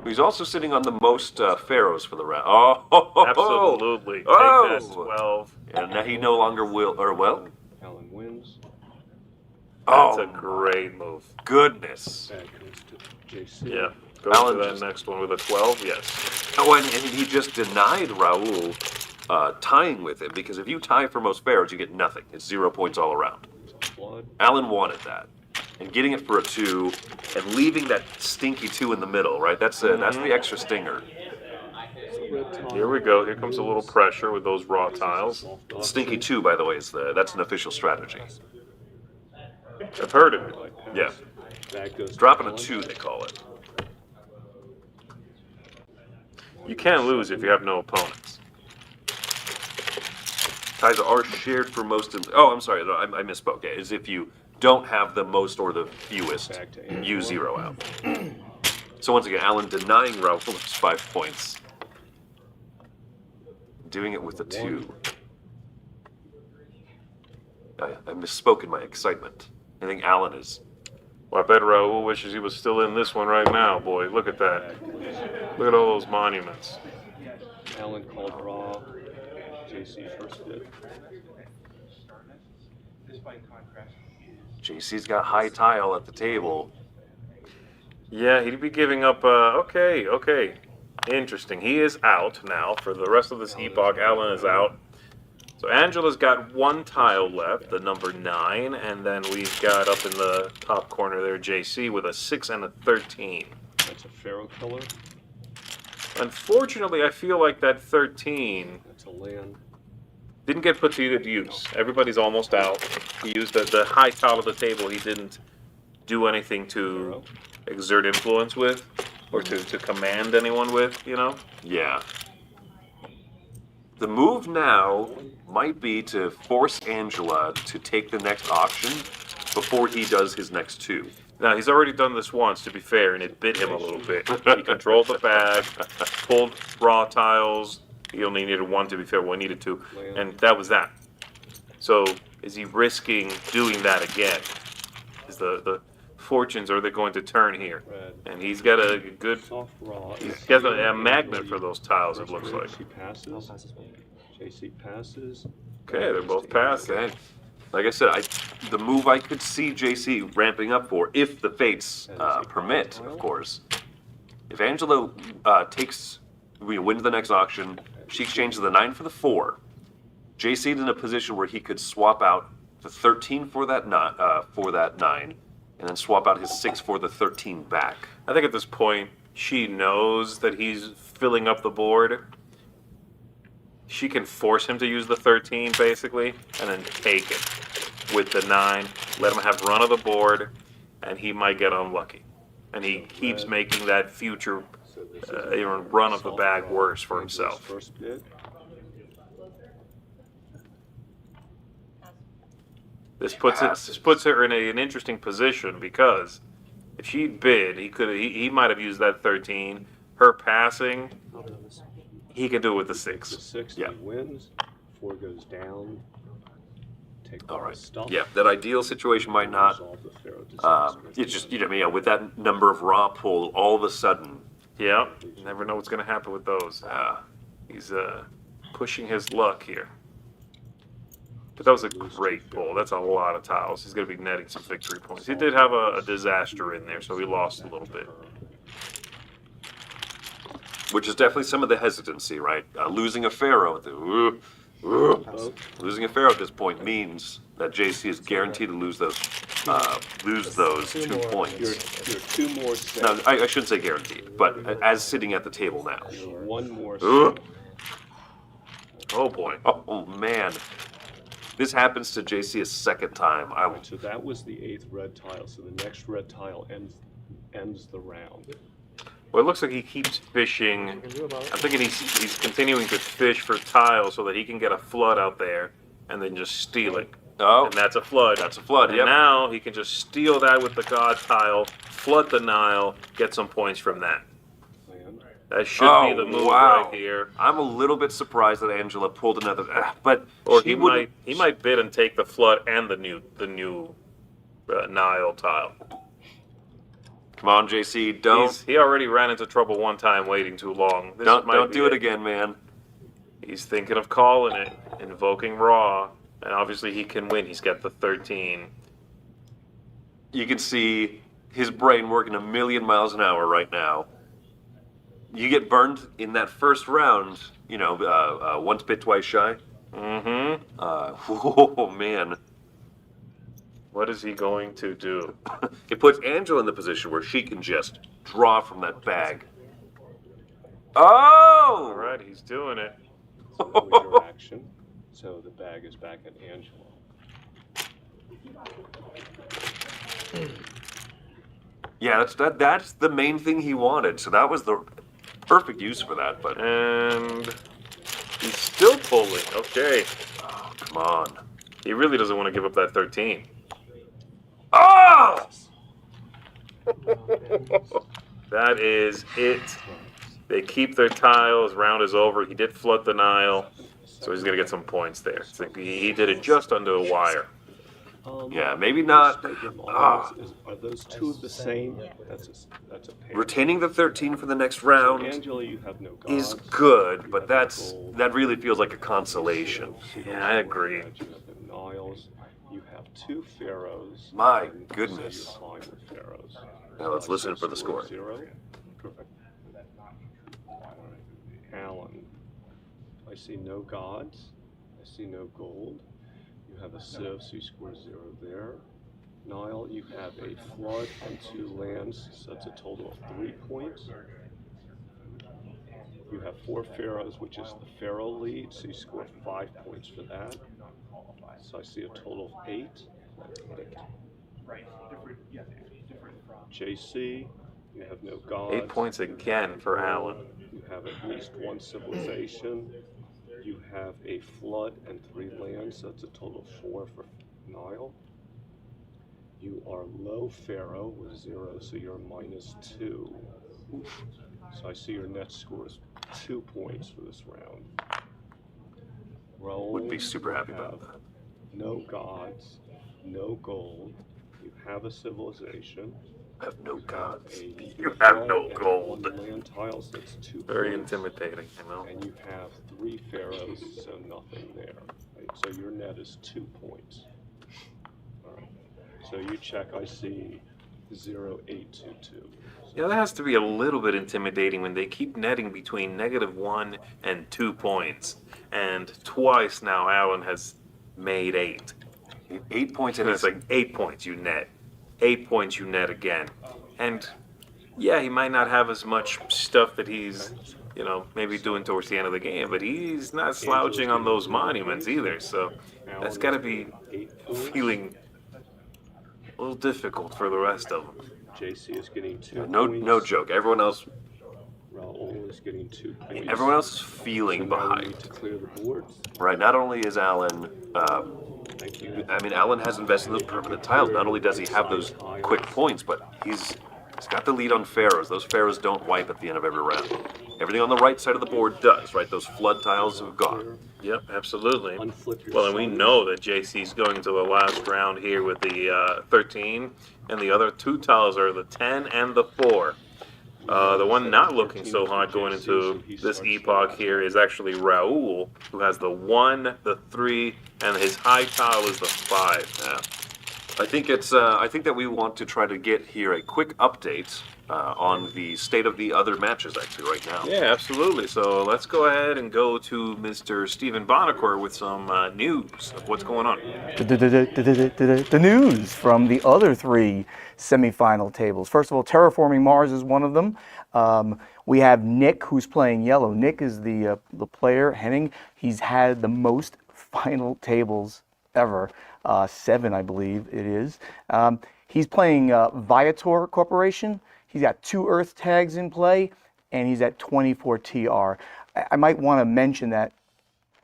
he's also sitting on the most pharaohs for the round. Oh, Absolutely. Oh. Take that 12. And now he no longer will, or well, Alan wins. That's oh, a great move. goodness. Bag goes to JC. Yeah. Go Alan to that just- next one with a 12, yes. Oh, and he just denied Raul tying with him, because if you tie for most pharaohs, you get nothing. It's 0 points all around. Blood. Alan wanted that. And getting it for a 2, and leaving that stinky 2 in the middle, right? That's the extra stinger. Here we go. Here comes a little pressure with those raw tiles. Stinky 2, by the way, that's an official strategy. I've heard of it. Yeah. Bag goes to Dropping a Alan. 2, they call it. You can't lose if you have no opponents. Ties are shared for most of. Oh, I'm sorry. No, I misspoke. Yeah, is if you don't have the most or the fewest, Back to Angela. you 0 out. So once again, Alan denying Raul those 5 points. Doing it with a 2. I misspoke in my excitement. I think Alan is. Well, I bet Raul wishes he was still in this one right now, boy. Look at that. Look at all those monuments. Alan called raw. JC first bid. JC's got high tile at the table. Yeah, he'd be giving up, okay. Interesting. He is out now. For the rest of this epoch, Alan is out. So Angela's got 1 tile left, the number 9, and then we've got up in the top corner there JC with a 6 and a 13. That's a pharaoh killer. Unfortunately, I feel like that 13 That's a land. didn't get put to good use. Everybody's almost out. He used the high tile of the table. He didn't do anything to exert influence with, or to command anyone with, you know? Yeah. The move now might be to force Angela to take the next auction before he does his next 2. Now, he's already done this once, to be fair, and it bit him a little bit. He controlled the bag, pulled raw tiles. He only needed 1, to be fair, when he needed 2, and that was that. So, is he risking doing that again? Is the fortunes, are they going to turn here? Red. And he's got a good, Soft raw. he has a magnet for those tiles, it looks like. She passes. JC passes. Okay, they're both passed. Okay. Like I said, the move I could see JC ramping up for, if the fates permit, of course. If Angela we win the next auction, she exchanges the 9 for the 4. JC's in a position where he could swap out the 13 for that 9, and then swap out his 6 for the 13 back. I think at this point, she knows that he's filling up the board. She can force him to use the 13, basically, and then take it with the 9, let him have run of the board, and he might get unlucky. And he keeps making that future run of the bag worse for himself. First bid. This puts her in an interesting position because if she bid, he might have used that 13. Her passing, he can do it with the 6. The 6 Yeah. he wins. 4 goes down. Take All all right. the stuff. Yeah, that ideal situation might not. Resolve the Pharaoh disaster. It's just, with that number of raw pull, all of a sudden, Yeah, you never know what's going to happen with those. He's pushing his luck here. But that was a great pull. That's a lot of tiles. He's going to be netting some victory points. He did have a disaster in there, so he lost a little bit. which is definitely some of the hesitancy, right? Losing a Pharaoh, losing a Pharaoh at this point means that JC is guaranteed to lose those 2 points. You're 2 more set. No, I shouldn't say guaranteed, but as sitting at the table now. You're 1 more Ugh. set. Oh boy. Oh man, this happens to JC a second time. So that was the 8th red tile. So the next red tile ends the round. Well, it looks like he keeps fishing. I'm thinking he's continuing to fish for tiles so that he can get a flood out there and then just steal it. Oh, And that's a flood. that's a flood. And Yep. now he can just steal that with the god tile, flood the Nile, get some points from that. Land. That should be the move wow. right here. I'm a little bit surprised that Angela pulled another, but Or she he would. might bid and take the flood and the new Nile tile. Come on, JC, don't He already ran into trouble one time waiting too long. This might don't be do it again, man. He's thinking of calling it, invoking Raw, and obviously he can win. He's got the 13. You can see his brain working 1,000,000 miles an hour right now. You get burned in that first round, once bit, twice shy. Mm-hmm. Oh man. What is he going to do? It puts Angela in the position where she can just draw from that bag. Oh! All right, he's doing it. So that was your action. So the bag is back at Angela. Yeah, that's the main thing he wanted. So that was the perfect use for that. But And he's still pulling. Okay. oh, come on. He really doesn't want to give up that 13. Oh! That is it. They keep their tiles. Round is over. He did flood the Nile, so he's going to get some points there. So he did it just under the wire. Yeah, maybe not. Stadium Ah. Are those 2 the same? That's a pair. Retaining the 13 for the next So round Angela, you have no gods. is good, You but have no that really feels like a consolation. Yeah, I agree. You have the Niles. You have 2 pharaohs. My and goodness. So you're fine with pharaohs. Now let's listen for the score. 0. Perfect. Alan. I see no gods. I see no gold. You have a sieve, so you score 0 there. Nile, you have a flood and 2 lands, so that's a total of 3 points. You have 4 pharaohs, which is the pharaoh lead, so you score 5 points for that. So I see a total of 8. JC, you have no gods. 8 points again for Allen. You have at least 1 civilization. You have a flood and 3 lands, so that's a total of 4 for Nile. You are low pharaoh with 0, so you're -2. So I see your net score is 2 points for this round. Roll. Would be super happy you about have that. No gods, no gold. You have a civilization. I have no gods. You have no gold. 1 land tiles, that's 2 Very points. intimidating, I know. And you have 3 pharaohs, so nothing there. Right? So your net is 2 points. All right. So you check. I see 0,822. Yeah, that has to be a little bit intimidating when they keep netting between -1 and 2 points. And twice now Allen has made 8. 8 points in And it's his like 8 points you net. 8 points you net again. And yeah, he might not have as much stuff that he's, maybe doing towards the end of the game, but he's not slouching on those monuments either. So that's got to be feeling a little difficult for the rest of them. JC is getting 2 no points. joke. Everyone else Raul is getting 2 points. is feeling So now we need behind. to clear the board. Right, not only is Alan Thank you. I mean, Alan has invested in those permanent tiles. Not only does he have those quick points, but he's got the lead on pharaohs. Those pharaohs don't wipe at the end of every round. Everything on the right side of the board does, right? Those flood tiles have gone. Yep, absolutely. Unflip your Well, and we sons. know that JC's going into the last round here with the 13, and the other two tiles are the 10 and the 4. The one not looking so hot going into this epoch here is actually Raul, who has the 1, the 3, and his high tile is the 5. Yeah. I think it's. I think that we want to try to get here a quick update on the state of the other matches actually right now. Yeah, absolutely. So let's go ahead and go to Mr. Stephen Bonacore with some news of what's going on. The news from the other 3 semifinal tables. First of all, Terraforming Mars is one of them. We have Nick, who's playing yellow. Nick is the player. Henning, he's had the most final tables ever. 7, I believe it is. He's playing Viator Corporation. He's got 2 Earth tags in play, and he's at 24 TR. I might want to mention that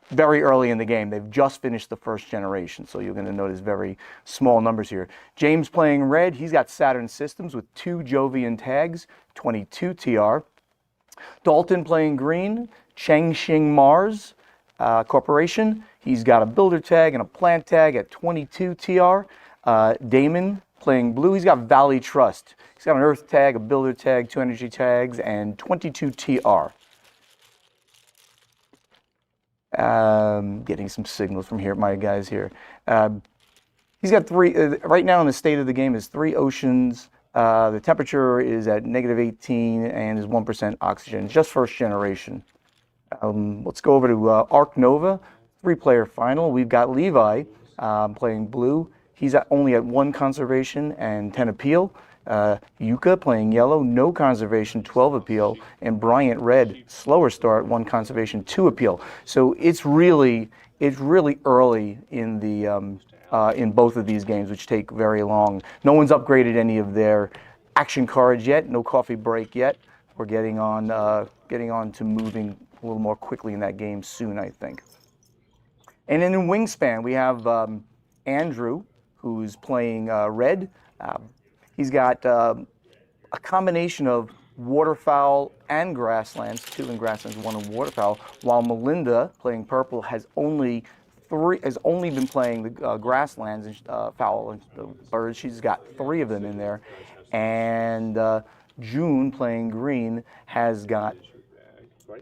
very early in the game. They've just finished the first generation, so you're going to notice very small numbers here. James playing red. He's got Saturn Systems with 2 Jovian tags, 22 TR. Dalton playing green, Changxing Mars Corporation. He's got a builder tag and a plant tag at 22 TR. Damon playing blue. He's got Valley Trust. He's got an earth tag, a builder tag, 2 energy tags, and 22 TR. Getting some signals from here, my guys here. He's got 3, right now in the state of the game is 3 oceans. The temperature is at -18 and is 1% oxygen, just first generation. Let's go over to Arc Nova, 3-player final. We've got Levi playing blue. He's only at 1 conservation and 10 appeal. Yuka playing yellow, no conservation, 12 appeal. And Bryant red, slower start, 1 conservation, 2 appeal. So it's really early in the in both of these games, which take very long. No one's upgraded any of their action cards yet. No coffee break yet. We're getting on to moving a little more quickly in that game soon, I think. And then in Wingspan, we have Andrew, who's playing red. He's got a combination of waterfowl and grasslands, 2 in grasslands, 1 in waterfowl, while Melinda, playing purple, has only been playing the grasslands and fowl and the birds. She's got 3 of them in there. And June, playing green, has got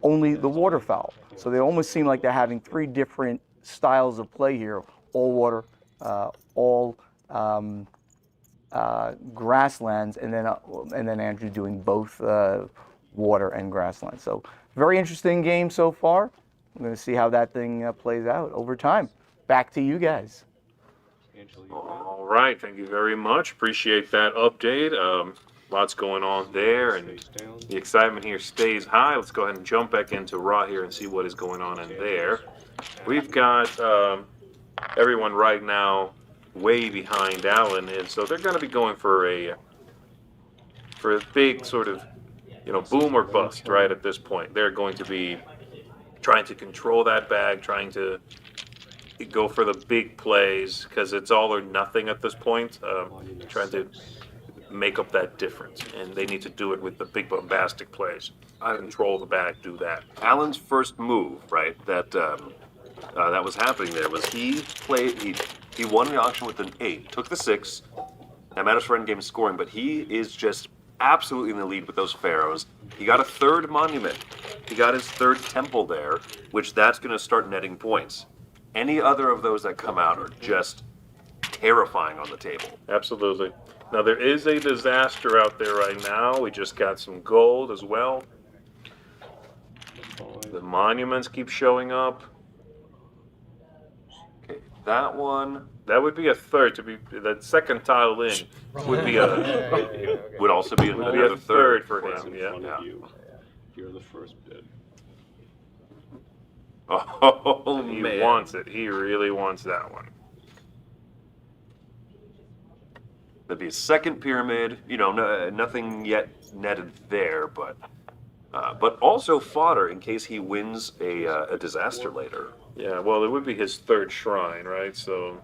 only the waterfowl. So they almost seem like they're having 3 different styles of play here: all water, all grasslands, and then Andrew doing both water and grasslands. So very interesting game so far. I'm going to see how that thing plays out over time. Back to you guys. All right, thank you very much. Appreciate that update. Lots going on there, and the excitement here stays high. Let's go ahead and jump back into Raw here and see what is going on in there. We've got everyone right now way behind Alan, and so they're going to be going for a big sort of, boom or bust right at this point. They're going to be trying to control that bag, trying to go for the big plays, because it's all or nothing at this point. Trying to make up that difference, and they need to do it with the big bombastic plays. Control the bag, do that. Alan's first move, right, that was happening there was he won the auction with an 8, took the 6. That matters for endgame scoring, but he is just absolutely in the lead with those pharaohs. He got a 3rd monument. He got his 3rd temple there, which that's going to start netting points. Any other of those that come out are just terrifying on the table. Absolutely. Now, there is a disaster out there right now. We just got some gold as well. The monuments keep showing up. Okay, that one That would be a 3rd. To be that 2nd tile in would be would also be would be another a 3rd for What's him. in Yeah. front of you. You're the first bid. Oh He man, wants it. He really wants that one. that'd be a 2nd pyramid. Nothing yet netted there, but also fodder in case he wins a disaster later. Yeah. Well, it would be his 3rd shrine, right? So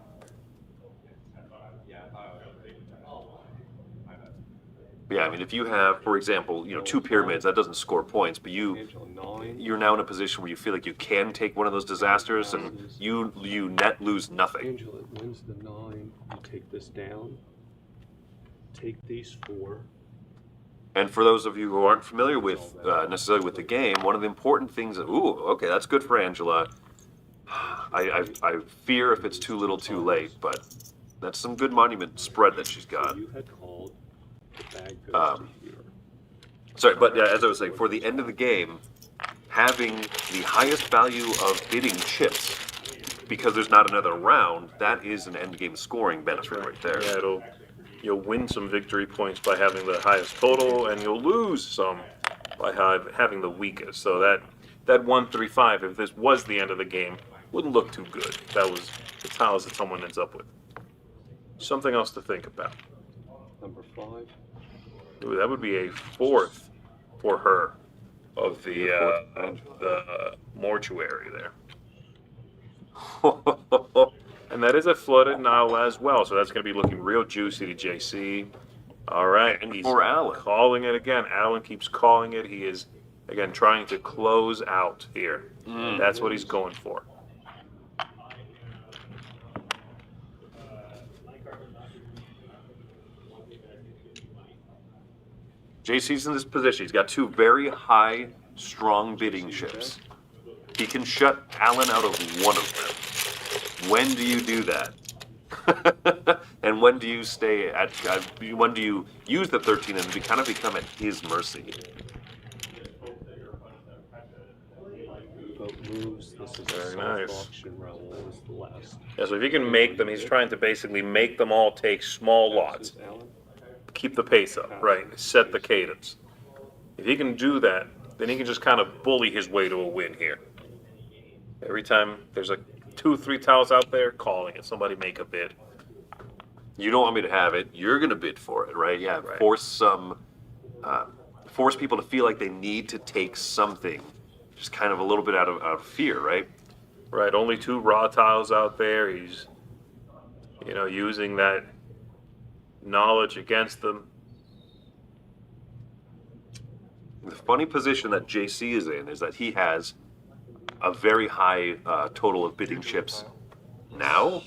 Yeah, I mean, if you have, for example, two pyramids, that doesn't score points, but Angela 9. you're now in a position where you feel like you can take one of those disasters, and you net lose nothing. Angela wins the 9. You take this down. Take these 4. And for those of you who aren't familiar with necessarily with the game, one of the important things. Ooh, okay, that's good for Angela. I fear if it's too little, too late, but that's some good monument spread that she's got. You had called. The bag goes to here. Sorry, but as I was saying, for the end of the game, having the highest value of bidding chips, because there's not another round, that is an end game scoring benefit right there. Yeah, you'll win some victory points by having the highest total, and you'll lose some by having the weakest. So that 135, if this was the end of the game, wouldn't look too good. That was the tiles that someone ends up with. Something else to think about. Number 5. Ooh, that would be a 4th for her of the mortuary there. And that is a flooded Nile as well, so that's going to be looking real juicy to JC. All right, And he's for Alan. calling it again. Alan keeps calling it. He is, again, trying to close out here. That's what he's going for. JC's in this position. He's got 2 very high, strong bidding chips. He can shut Alan out of one of them. When do you do that? And when do you stay at? When do you use the 13 and kind of become at his mercy? Vote moves. This is Very a nice. soft auction round. What was the last? Yeah, so if you can make them, he's trying to basically make them all take small lots. Alan? Keep the pace up, right? Set the cadence. If he can do that, then he can just kind of bully his way to a win here. Every time there's like 2, 3 tiles out there, calling it. Somebody make a bid. You don't want me to have it. You're going to bid for it, right? Yeah. Right. Force people to feel like they need to take something, just kind of a little bit out of fear, right? Right, only 2 raw tiles out there. He's, using that knowledge against them. The funny position that JC is in is that he has a very high total of bidding chips now,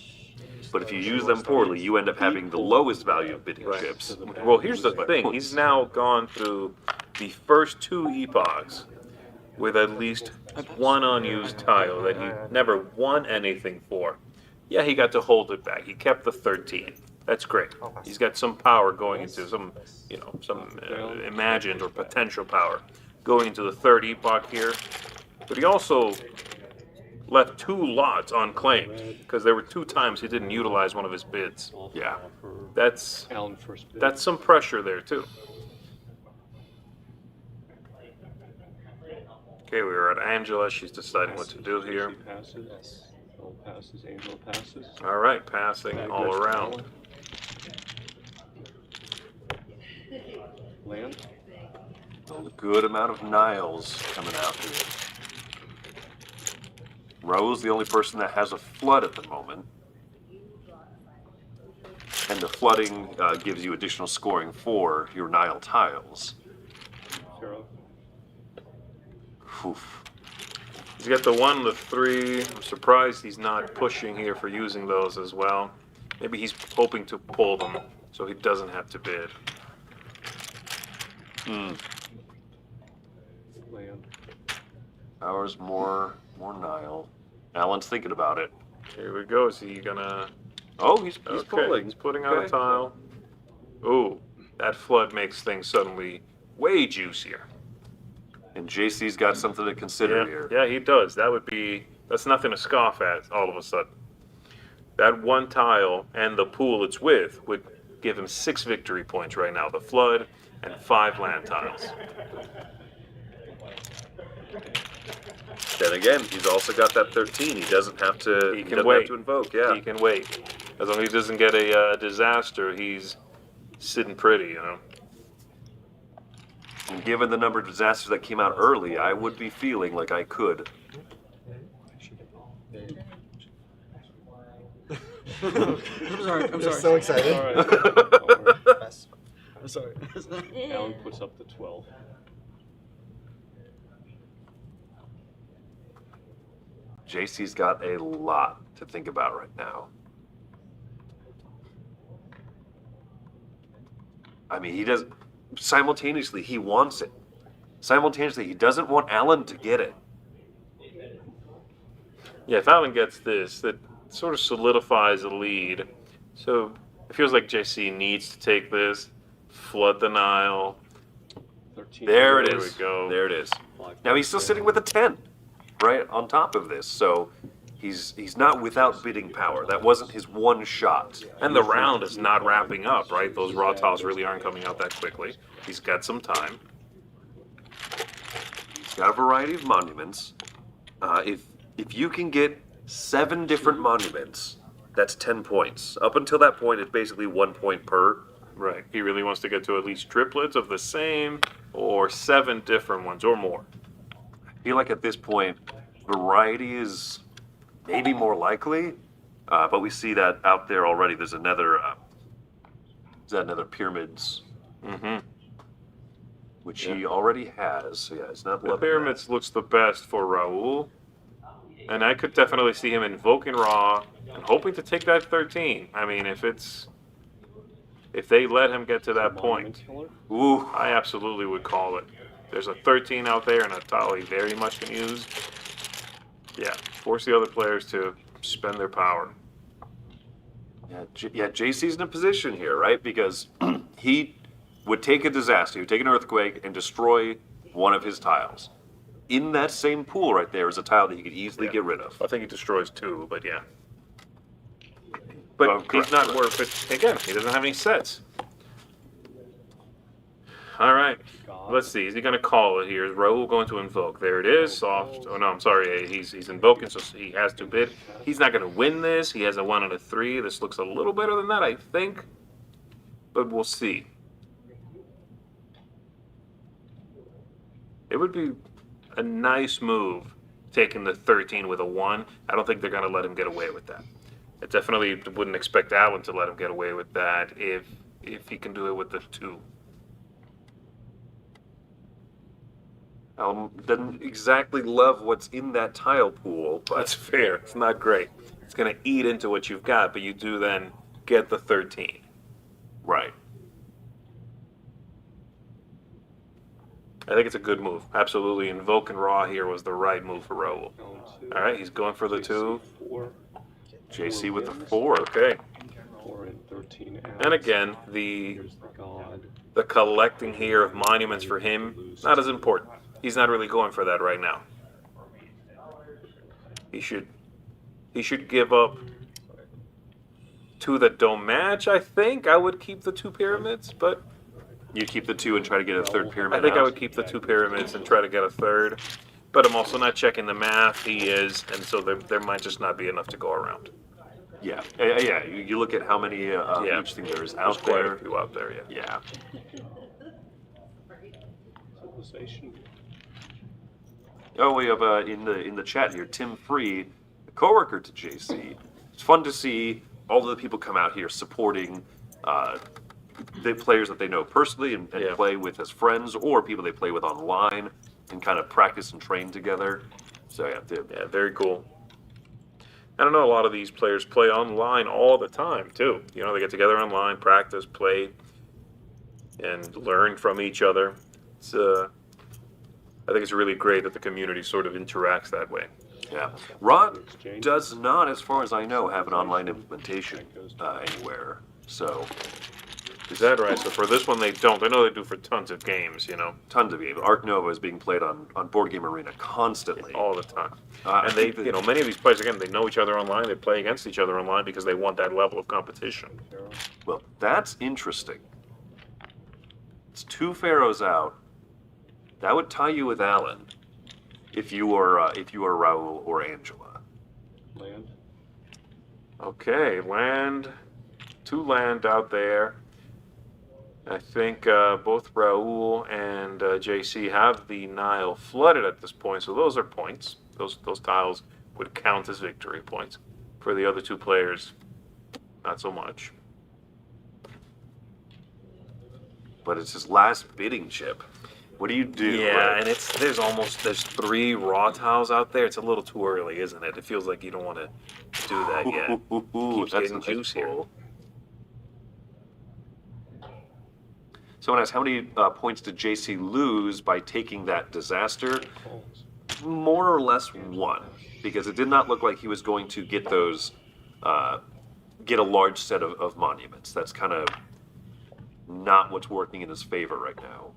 but if you use them poorly, you end up having the lowest value of bidding chips. Well, here's the thing. He's now gone through the first 2 epochs with at least 1 unused tile that he never won anything for. Yeah, he got to hold it back. He kept the 13. That's great. He's got some power going into some imagined or potential power going into the 3rd epoch here. But he also left 2 lots unclaimed because there were 2 times he didn't utilize one of his bids. Yeah. That's Alan first bid. that's some pressure there too. Okay, we were at Angela. She's deciding what to do here. She passes. Alan passes. Angela passes. All right, passing Bag all goes to around. Alan. Land. A good amount of Niles coming out here. Rose, the only person that has a flood at the moment. And the flooding gives you additional scoring for your Nile tiles. 0. Oof. He's got the 1, the 3. I'm surprised he's not pushing here for using those as well. Maybe he's hoping to pull them so he doesn't have to bid. Land. Ours more Nile. Alan's thinking about it. Here we go. Is he gonna? Oh, he's Okay, pulling. he's putting out a Okay. tile. Ooh, that flood makes things suddenly way juicier. And JC's got something to consider here. Yeah, he does. That's nothing to scoff at all of a sudden. That 1 tile and the pool it's with would give him 6 victory points right now. The flood and 5 land tiles. Then again, he's also got that 13. He doesn't have to. He can doesn't wait. have to invoke. Yeah. He can wait. As long as he doesn't get a disaster, he's sitting pretty, And given the number of disasters that came out early, I would be feeling like I could. I'm sorry. You're so excited. All right. Pass. Sorry. Alan puts up the 12. JC's got a lot to think about right now. I mean, he does. Simultaneously, he wants it. Simultaneously, he doesn't want Alan to get it. Yeah, if Alan gets this, that sort of solidifies a lead. So it feels like JC needs to take this, flood the Nile. 13. There it There is. we go. There it is. 5. Now he's still sitting with a 10, right on top of this. So he's not without bidding power. That wasn't his one shot. And the round is not wrapping up, right? Those raw tiles really aren't coming out that quickly. He's got some time. He's got a variety of monuments. If you can get 7 different monuments, that's 10 points. Up until that point, it's basically 1 point per. Right. He really wants to get to at least triplets of the same or 7 different ones or more. I feel like at this point, variety is maybe more likely, but we see that out there already. There's another, is that another pyramids, Mm-hmm. which he already has. So yeah, it's not The loving pyramids looks the best for Raul. And I could definitely see him invoking Ra and hoping to take that 13. I mean, if they let him get to that point, Killer. that. Ooh, I absolutely would call it. There's a 13 out there and a tile he very much can use. Yeah, force the other players to spend their power. yeah, JC's in a position here, right? Because he would take a disaster, he would take an earthquake and destroy one of his tiles. In that same pool right there is a tile that he could easily Yeah. get rid of. I think he destroys 2, but yeah. But Oh, he's correct, not correct. worth it. Again, he doesn't have any sets. All right. Let's see. Is he going to call it here? Is Raul going to invoke? There it is. Soft. Oh, no, I'm sorry. He's invoking, so he has to bid. He's not going to win this. He has a 1 and a 3. This looks a little better than that, I think. But we'll see. It would be a nice move taking the 13 with a 1. I don't think they're going to let him get away with that. I definitely wouldn't expect Alan to let him get away with that if he can do it with the 2. Doesn't exactly love what's in that tile pool, but That's fair. It's not great. It's going to eat into what you've got, but you do then get the 13. right. I think it's a good move. Absolutely. Invoking Raw here was the right move for Raul. Alan 2. All right, he's going for the 2. 4. JC with the 4. Okay. 4 and 13. And again, the Here's the god. collecting here of monuments for him, not as important. He's not really going for that right now. He should give up 2 that don't match, I think. I would keep the 2 pyramids, but You keep the 2 and try to get a third pyramid I think I out. would keep the 2 pyramids and try to get a 3rd. But I'm also not checking the math. He is, and so there might just not be enough to go around. Yeah, yeah. You look at how many Yeah. each thing there is There's out quite there. a few out there, yeah. Yeah. Civilization. Oh, we have in the chat here, Tim Free, a coworker to JC. It's fun to see all of the people come out here supporting the players that they know personally and Yeah. play with as friends, or people they play with online and kind of practice and train together. So yeah, Yeah, very cool. I don't know, a lot of these players play online all the time, too. You know, they get together online, practice, play, and learn from each other. It's, I think it's really great that the community sort of interacts that way. yeah. Rod does not, as far as I know, have an online implementation anywhere. So Is that right? So for this one, they don't. I know they do for tons of games, you know, tons of games. Ark Nova is being played on Board Game Arena constantly. all the time. I And they, think that- you know, many of these players, again, they know each other online. They play against each other online because they want that level of competition. Well, that's interesting. It's 2 pharaohs out. That would tie you with Alan, if you were Raul or Angela. Land. Okay, land, 2 land out there. I think both Raul and JC have the Nile flooded at this point, so those are points. Those tiles would count as victory points. For the other 2 players, not so much. but it's his last bidding chip. What do you do? Yeah, right? and there's 3 raw tiles out there. It's a little too early, isn't it? It feels like you don't want to do that yet. Keeps That's getting nice juice here. pull. Someone asked, how many points did JC lose by taking that disaster? More or less 1, because it did not look like he was going to get those, get a large set of monuments. That's kind of not what's working in his favor right now.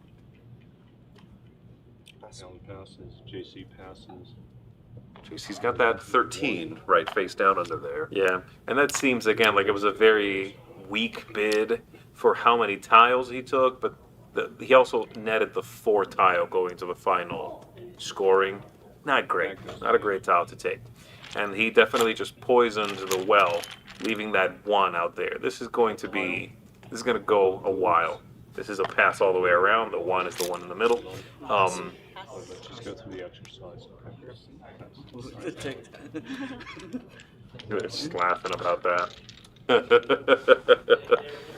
Alan passes, JC passes. JC's got that 13 right face down under there. Yeah, and that seems, again, like it was a very weak bid for how many tiles he took, but he also netted the 4 tile going to the final scoring. Not great. Not a great tile to take. And he definitely just poisoned the well, leaving that 1 out there. This is going to go a while. This is a pass all the way around. The 1 is the one in the middle. Just go through the exercise. Just laughing about that.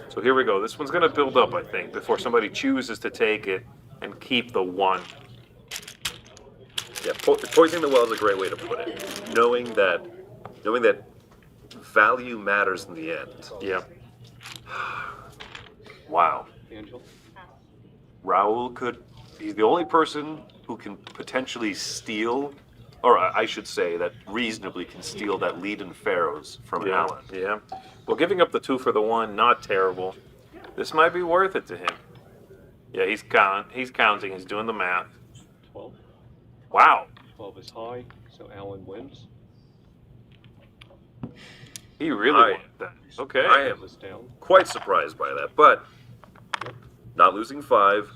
So here we go. This one's going to build up, I think, before somebody chooses to take it and keep the 1. Yeah, poisoning the well is a great way to put it. Knowing that value matters in the end. Yeah. Wow. Angel? Raul he's the only person who can potentially steal, or I should say that reasonably can steal that lead in Pharaohs from Yeah. Alan. Yeah. Well, giving up the 2 for the 1, not terrible. This might be worth it to him. Yeah, he's counting. He's doing the math. 12. Wow. 12 is high, so Alan wins. He really wanted that. Okay. I am Was down. quite surprised by that, but not losing 5,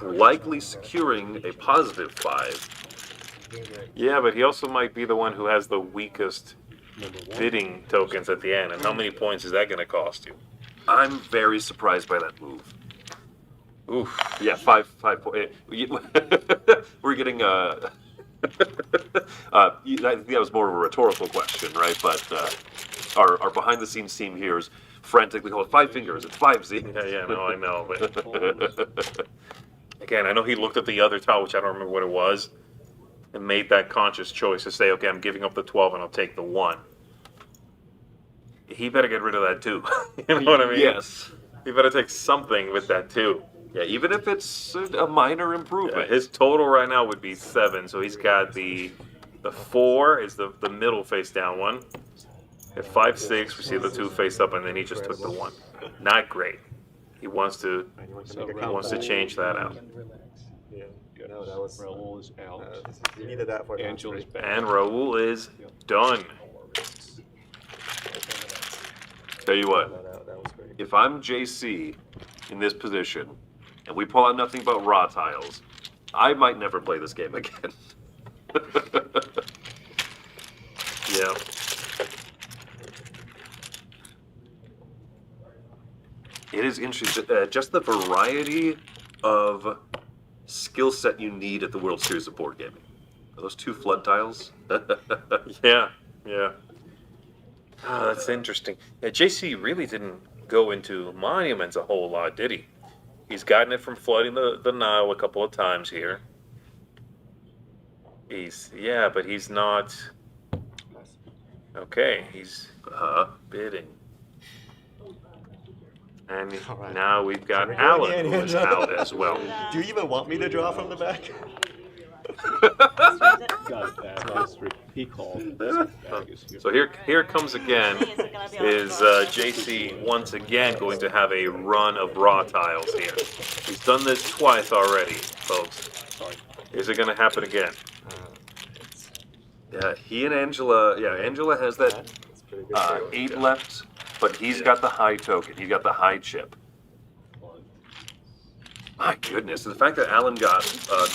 likely securing a positive 5. Yeah, but he also might be the one who has the weakest Number 1. bidding tokens at the end. And how many points is that going to cost you? I'm very surprised by that move. Oof. Yeah, 5 points. We're getting I think that was more of a rhetorical question, right? But our behind-the-scenes team here is frantically holding 5 fingers and 5 Z. Yeah, no, I know. But again, I know he looked at the other tile, which I don't remember what it was, and made that conscious choice to say, okay, I'm giving up the 12 and I'll take the 1. He better get rid of that too. You know what I mean? Yes. He better take something with that too. Yeah, even if it's a minor improvement. His total right now would be 7, so he's got the 4 is the middle face down one. At 5, 6, we see the 2 face up, and then he just took the 1. Not great. He wants to change that out. Yeah. No, that was. Raul is out. You needed that for Angel is back. And Raul is done. Tell you what, That was great. if I'm JC in this position, and we pull out nothing but raw tiles, I might never play this game again. Yeah. It is interesting, just the variety of skill set you need at the World Series of Board Gaming. Are those 2 flood tiles? Yeah. Oh, that's interesting. Yeah, JC really didn't go into monuments a whole lot, did he? He's gotten it from flooding the Nile a couple of times here. But he's not. Okay, he's bidding. And right. now we've got So we're Alan, going in, who is Angela. out as well. Do you even want me to draw from the back? Got it back. Nice. He called. Bag is here. So here comes again is JC once again going to have a run of raw tiles here. He's done this twice already, folks. Sorry. Is it going to happen again? Yeah, he and Angela, Angela has that That's pretty good. 8 left, but he's got the high token. He's got the high chip. My goodness, the fact that Alan got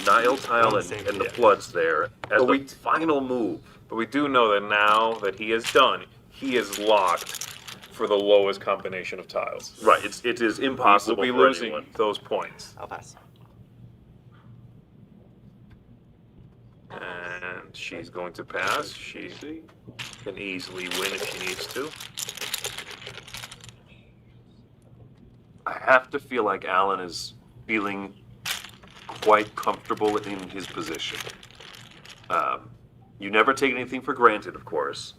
Nile tile and the floods there as the final move. But we do know that now that he is done, he is locked for the lowest combination of tiles. Right, it is impossible He will be for losing anyone. those points. I'll pass. And she's going to pass. She can easily win if she needs to. I have to feel like Alan is feeling quite comfortable in his position. You never take anything for granted, of course.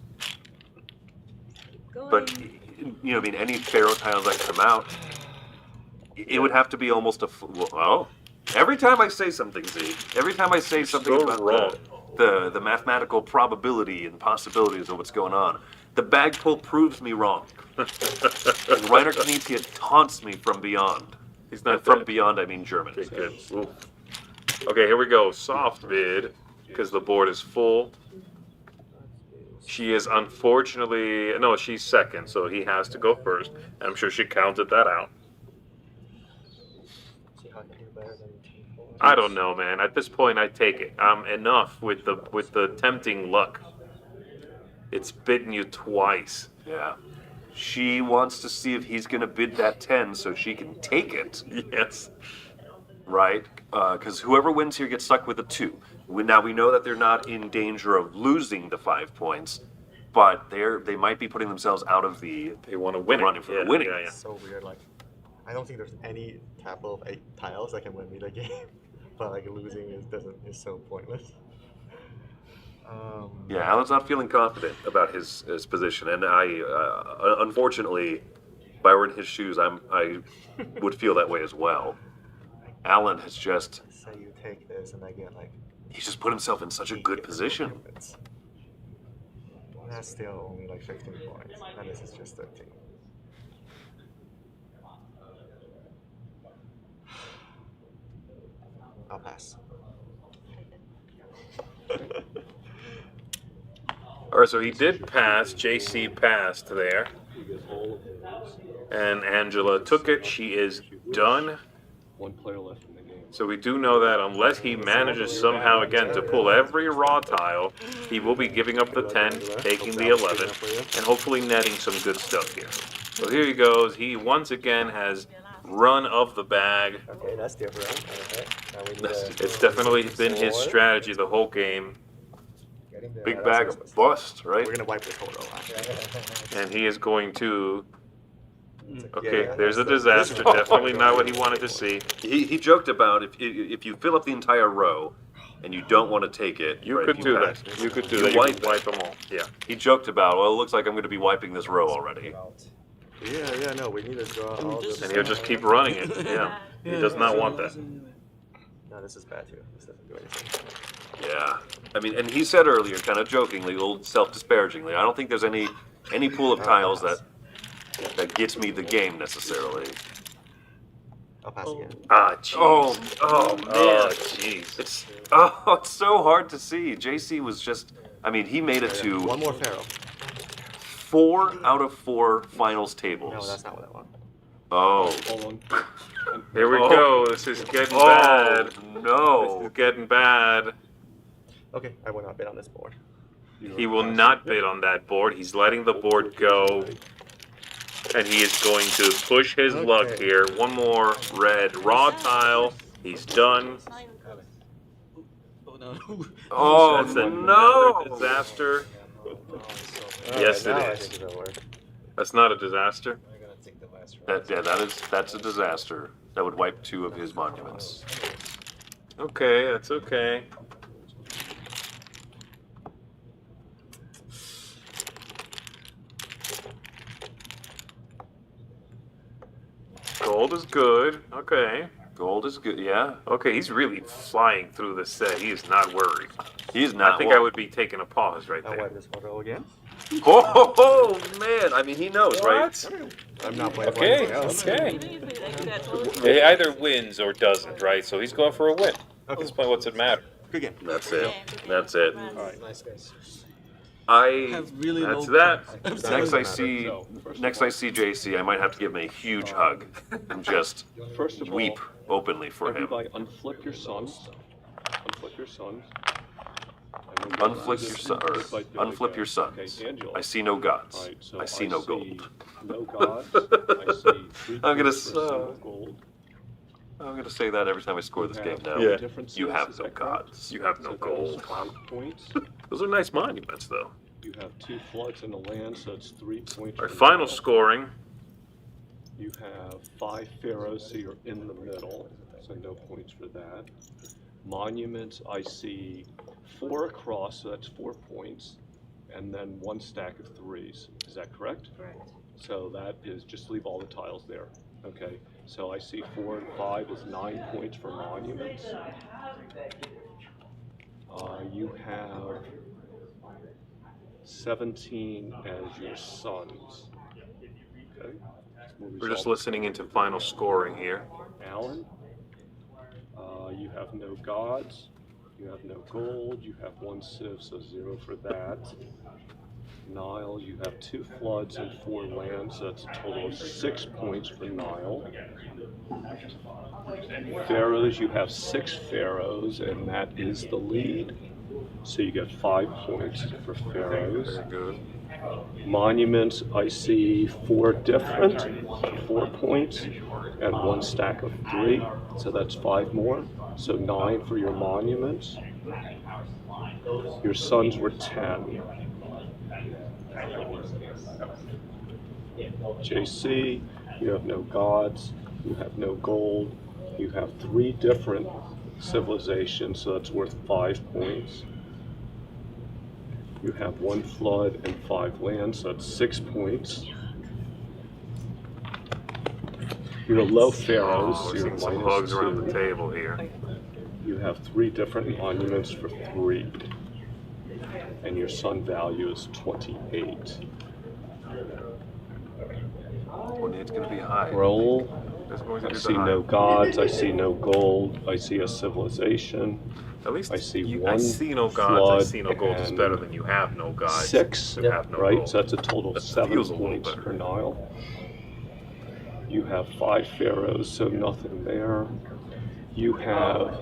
But, you know, I mean, any Pharaoh tiles that come out, it would have to be almost a... Well, every time I say something, Z, every time I say something so about wrong. the mathematical probability and possibilities of what's going on, the bag pull proves me wrong. And Reiner Knizia taunts me from beyond. He's not And from dead. beyond, I mean German. Okay, good. Ooh. Okay, here we go. Soft bid, because the board is full. She is unfortunately... No, she's second, so he has to go first. I'm sure she counted that out. See how I can do better than T4. I don't know, man. At this point, I take it. Enough with the tempting luck. It's bitten you twice. Yeah. She wants to see if he's going to bid that 10 so she can take it. Yes. Right? Because whoever wins here gets stuck with a 2. Now we know that they're not in danger of losing the 5 points, but they might be putting themselves out of the They want to win running it. for the winning. Yeah, yeah. It's so weird. Like, I don't think there's any capital of 8 tiles that can win me the game. But like losing is so pointless. Yeah, Alan's not feeling confident about his position, and unfortunately, if I were in his shoes, I would feel that way as well. Alan has just, Say you take this and I get like. he's just put himself in such a good position. It's, that's still only like 15 points, and this is just 13. I'll pass. All right, so he did pass. JC passed there. You get all of those. And Angela took it. She is done. One player left in the game. So we do know that unless he manages somehow again to pull every raw tile, he will be giving up the 10, taking the 11, and hopefully netting some good stuff here. So here he goes. He once again has run of the bag. Okay, that's different. Okay. Now we need It's definitely been his strategy the whole game, Big bag of bust, right? We're gonna wipe this whole row. and he is going to... Yeah, Okay, yeah, there's a that's disaster. Definitely not what he wanted to see. He joked about if you fill up the entire row and you don't want to take it, You right, could do pass. that. You could do You that. You wipe could it. wipe them all. Yeah. He joked about, well, it looks like I'm going to be wiping this row already. Yeah, no, we need to draw all this. And he'll just keep running it. Yeah. He does not want that. No, this is bad too. This doesn't do anything. Yeah. I mean, and he said earlier, kind of jokingly, a little self-disparagingly, I don't think there's any pool of tiles that gets me the game necessarily. I'll pass again. Ah, jeez. Oh, man. Oh, jeez. It's so hard to see. JC was just, I mean, he made it to One more Pharaoh. 4 out of 4 finals No, tables. that's not what I want. Oh. Hold on. Here we Oh. go. This is getting bad. This no. is getting bad. Okay, I will not bid on this board. He will not bid on that board. He's letting the board go. And he is going to push his luck Okay. here. One more red raw tile. He's done. Oh no. Oh, That's no. another disaster. Alright, Yes, it now I is. think it'll work. That's not a disaster. That's a disaster. That would wipe 2 of his monuments. Okay, that's okay. Gold is good. Okay. Gold is good, yeah. Okay, he's really flying through this set. He is not worried. He's not. I think I would be taking a pause right I'll there. wipe this whole row again. Oh, man! I mean, he knows, right? I'm not playing Okay, anything else. okay. He either wins or doesn't, right? So he's going for a win. At this point, what's it matter? Good game. That's it. That's it. Nice guys. I. Have really That's low that. cards. Next I see JC, I might have to give him a huge hug and just First of all, weep openly for him. everybody unflip your sons. Unflip your sons. Unflip your son, or unflip your sons. Okay, Angela. I see no gods. Alright, so I see no gold. No gods. I see 3 I'm gonna points for a single gold. I'm gonna say that every time I score this game now. Yeah. Differences, You have is no that correct? gods. You have no So that was gold. 5 points. Those are nice monuments, though. You have 2 floods in the land, so it's 3 points. Our for final the scoring You have 5 pharaohs, so you're in the middle, so no points for that. Monuments, I see 4 across, so that's 4 points, and then 1 stack of 3s. Is that correct? Correct. So that is, just leave all the tiles there. Okay, so I see 4 and 5 is 9 points for monuments. You have 17 as your sons. Okay. We're just listening into final scoring here. Alan, you have no gods, you have no gold, you have 1 civ, so 0 for that. Nile, you have 2 floods and 4 lands, so that's a total of 6 points for Nile. Pharaohs, you have 6 pharaohs, and that is the lead. So you get 5 points for pharaohs. Good. Monuments, I see 4 different, 4 points, and 1 stack of 3, so that's 5 more. So 9 for your monuments. Your sons were 10. JC, you have no gods, you have no gold, you have 3 different civilizations, so that's worth 5 points. You have 1 flood and 5 lands, so that's 6 points. You're low pharaohs, Oh, we're you're seeing some hugs around the -2. table here. You have 3 different monuments for 3. And your sun value is 28. 28's going to be high. Roll. That's going to I be see the no high. gods, I see no gold, I see a civilization. At least I see I 1 see no gods, I flood see no gold is and better than you have no gods. 6, You have no right? gold. So that's a total of That 7 feels a little points better. per Nile. You have 5 pharaohs, so nothing there. You have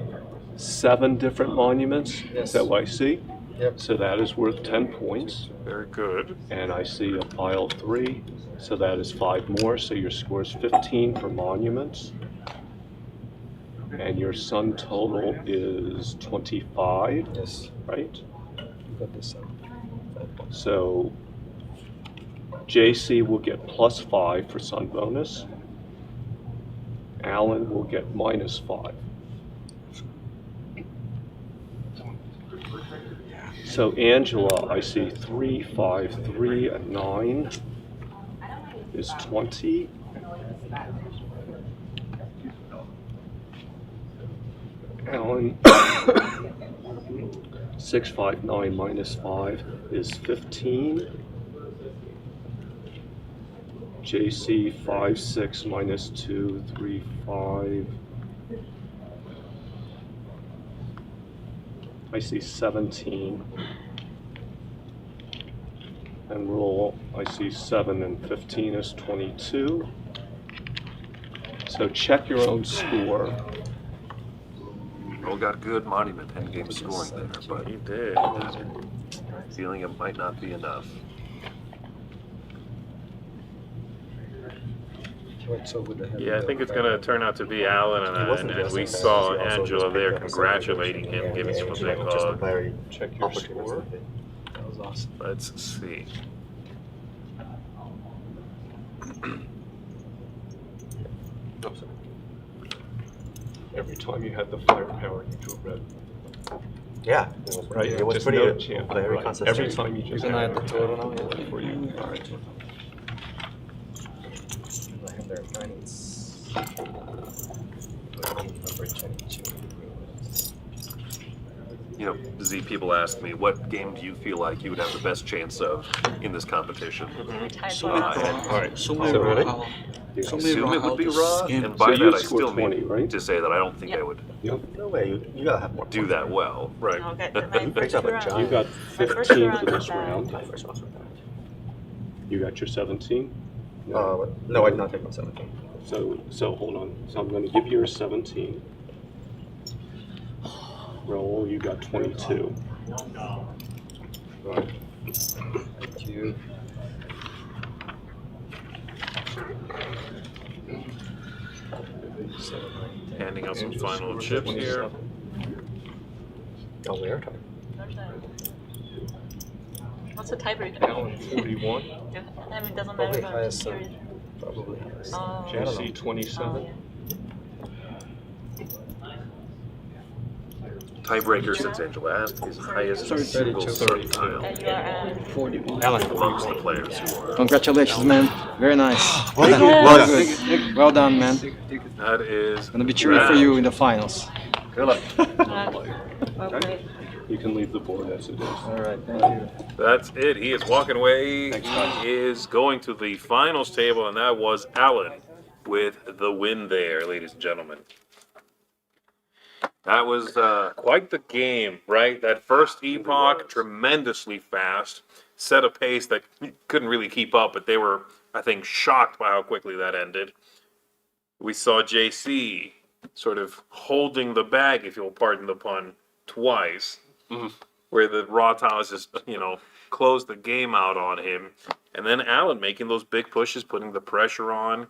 7 different monuments, is Yes. that what I see? Yep. So that is worth 10 points. Very good. And I see a pile 3, so that is 5 more, so your score is 15 for monuments. And your sum total is 25, Yes. right? You got this. So JC will get +5 for sun bonus. Alan will get -5. So Angela, I see 3, 5, 3, and 9 is 20. Alan, 6, 5, 9 -5 is 15. JC 5, 6 -2, 3, 5. I see 17. And roll, I see 7 and 15 is 22. So check your own score. Roll got good monument endgame scoring there, but He did. feeling it might not be enough. What's so with the heavy Yeah, I think it's going to turn out to be Alan, and we guessing saw that. He also Angela just there picked up congratulating him, and giving him a Angela big just a hug. very Check your opportunistic score. thing. That was awesome. Let's see. Every time you had the firepower, you drew red. Yeah, it was, Right? it was Just pretty no chance. very Right. consistent. Every time you You're just gonna had add the total now, yeah? for you. All right. I have their minus. Number 22. You know, Z, people ask me, what game do you feel like you would have the best chance of in this competition? Type All right. So really? Assume it would be raw, and So by you that I scored still 20, mean right? to say that I don't think Yep. I would No way, you gotta have more do points. that well. Right. I'll get my picked first up a round. giant. You got My first 15 round for this is bad. round. My first one's You got your 17? no, I did not take my 17. So hold on. So I'm going to give you your 17. Roll, you got 22. Right. Thank you. Handing out some final chips here. Oh, where? What's the tiebreaker? Alan, 41. I mean, it doesn't Probably matter about highest, period. Probably. JC 27. Tiebreaker, since Angela asked, is highest single 32. sun tile You are at 41. amongst the players who are. Congratulations, man. Very nice. Well done. Well done. Good. Well done, man. That is. Gonna be cheering for that. you in the finals. Good luck. Okay. You can leave the board as it is. All right, thank you. That's it. He is walking away. Thanks, guys. He is going to the finals table, and that was Alan with the win there, ladies and gentlemen. That was quite the game, right? That first epoch, tremendously fast, set a pace that couldn't really keep up, but they were, I think, shocked by how quickly that ended. We saw JC sort of holding the bag, if you'll pardon the pun, twice, where the raw tiles just, closed the game out on him. And then Alan making those big pushes, putting the pressure on,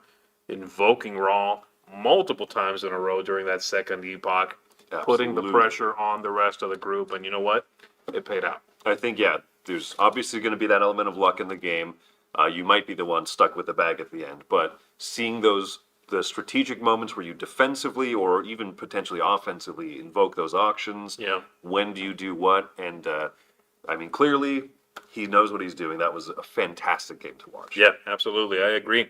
invoking raw multiple times in a row during that second epoch. Putting the Absolutely. pressure on the rest of the group, and you know what? It paid out. I think, yeah, there's obviously going to be that element of luck in the game. You might be the one stuck with the bag at the end, but seeing the strategic moments where you defensively or even potentially offensively invoke those auctions. Yeah. When do you do what? And I mean, clearly he knows what he's doing. That was a fantastic game to watch. Yeah, absolutely. I agree.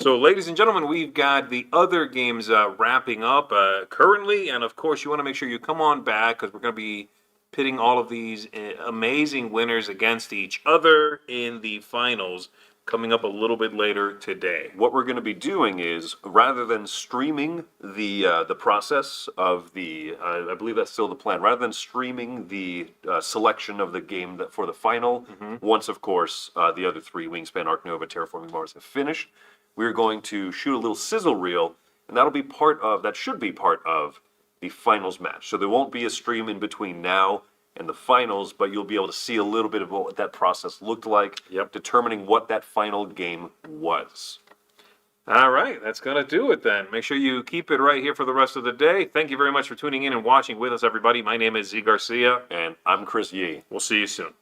So, ladies and gentlemen, we've got the other games wrapping up currently, and of course, you want to make sure you come on back because we're going to be pitting all of these amazing winners against each other in the finals coming up a little bit later today. What we're going to be doing is, rather than streaming the process of the, I believe that's still the plan. Rather than streaming the selection of the game for the final, once of course the other three, Wingspan, Arc Nova, Terraforming Mars, have finished, we're going to shoot a little sizzle reel, and that should be part of the finals match. So there won't be a stream in between now and the finals, but you'll be able to see a little bit of what that process looked like, determining what that final game was. All right, that's going to do it then. Make sure you keep it right here for the rest of the day. Thank you very much for tuning in and watching with us, everybody. My name is Z Garcia. And I'm Chris Yee. We'll see you soon.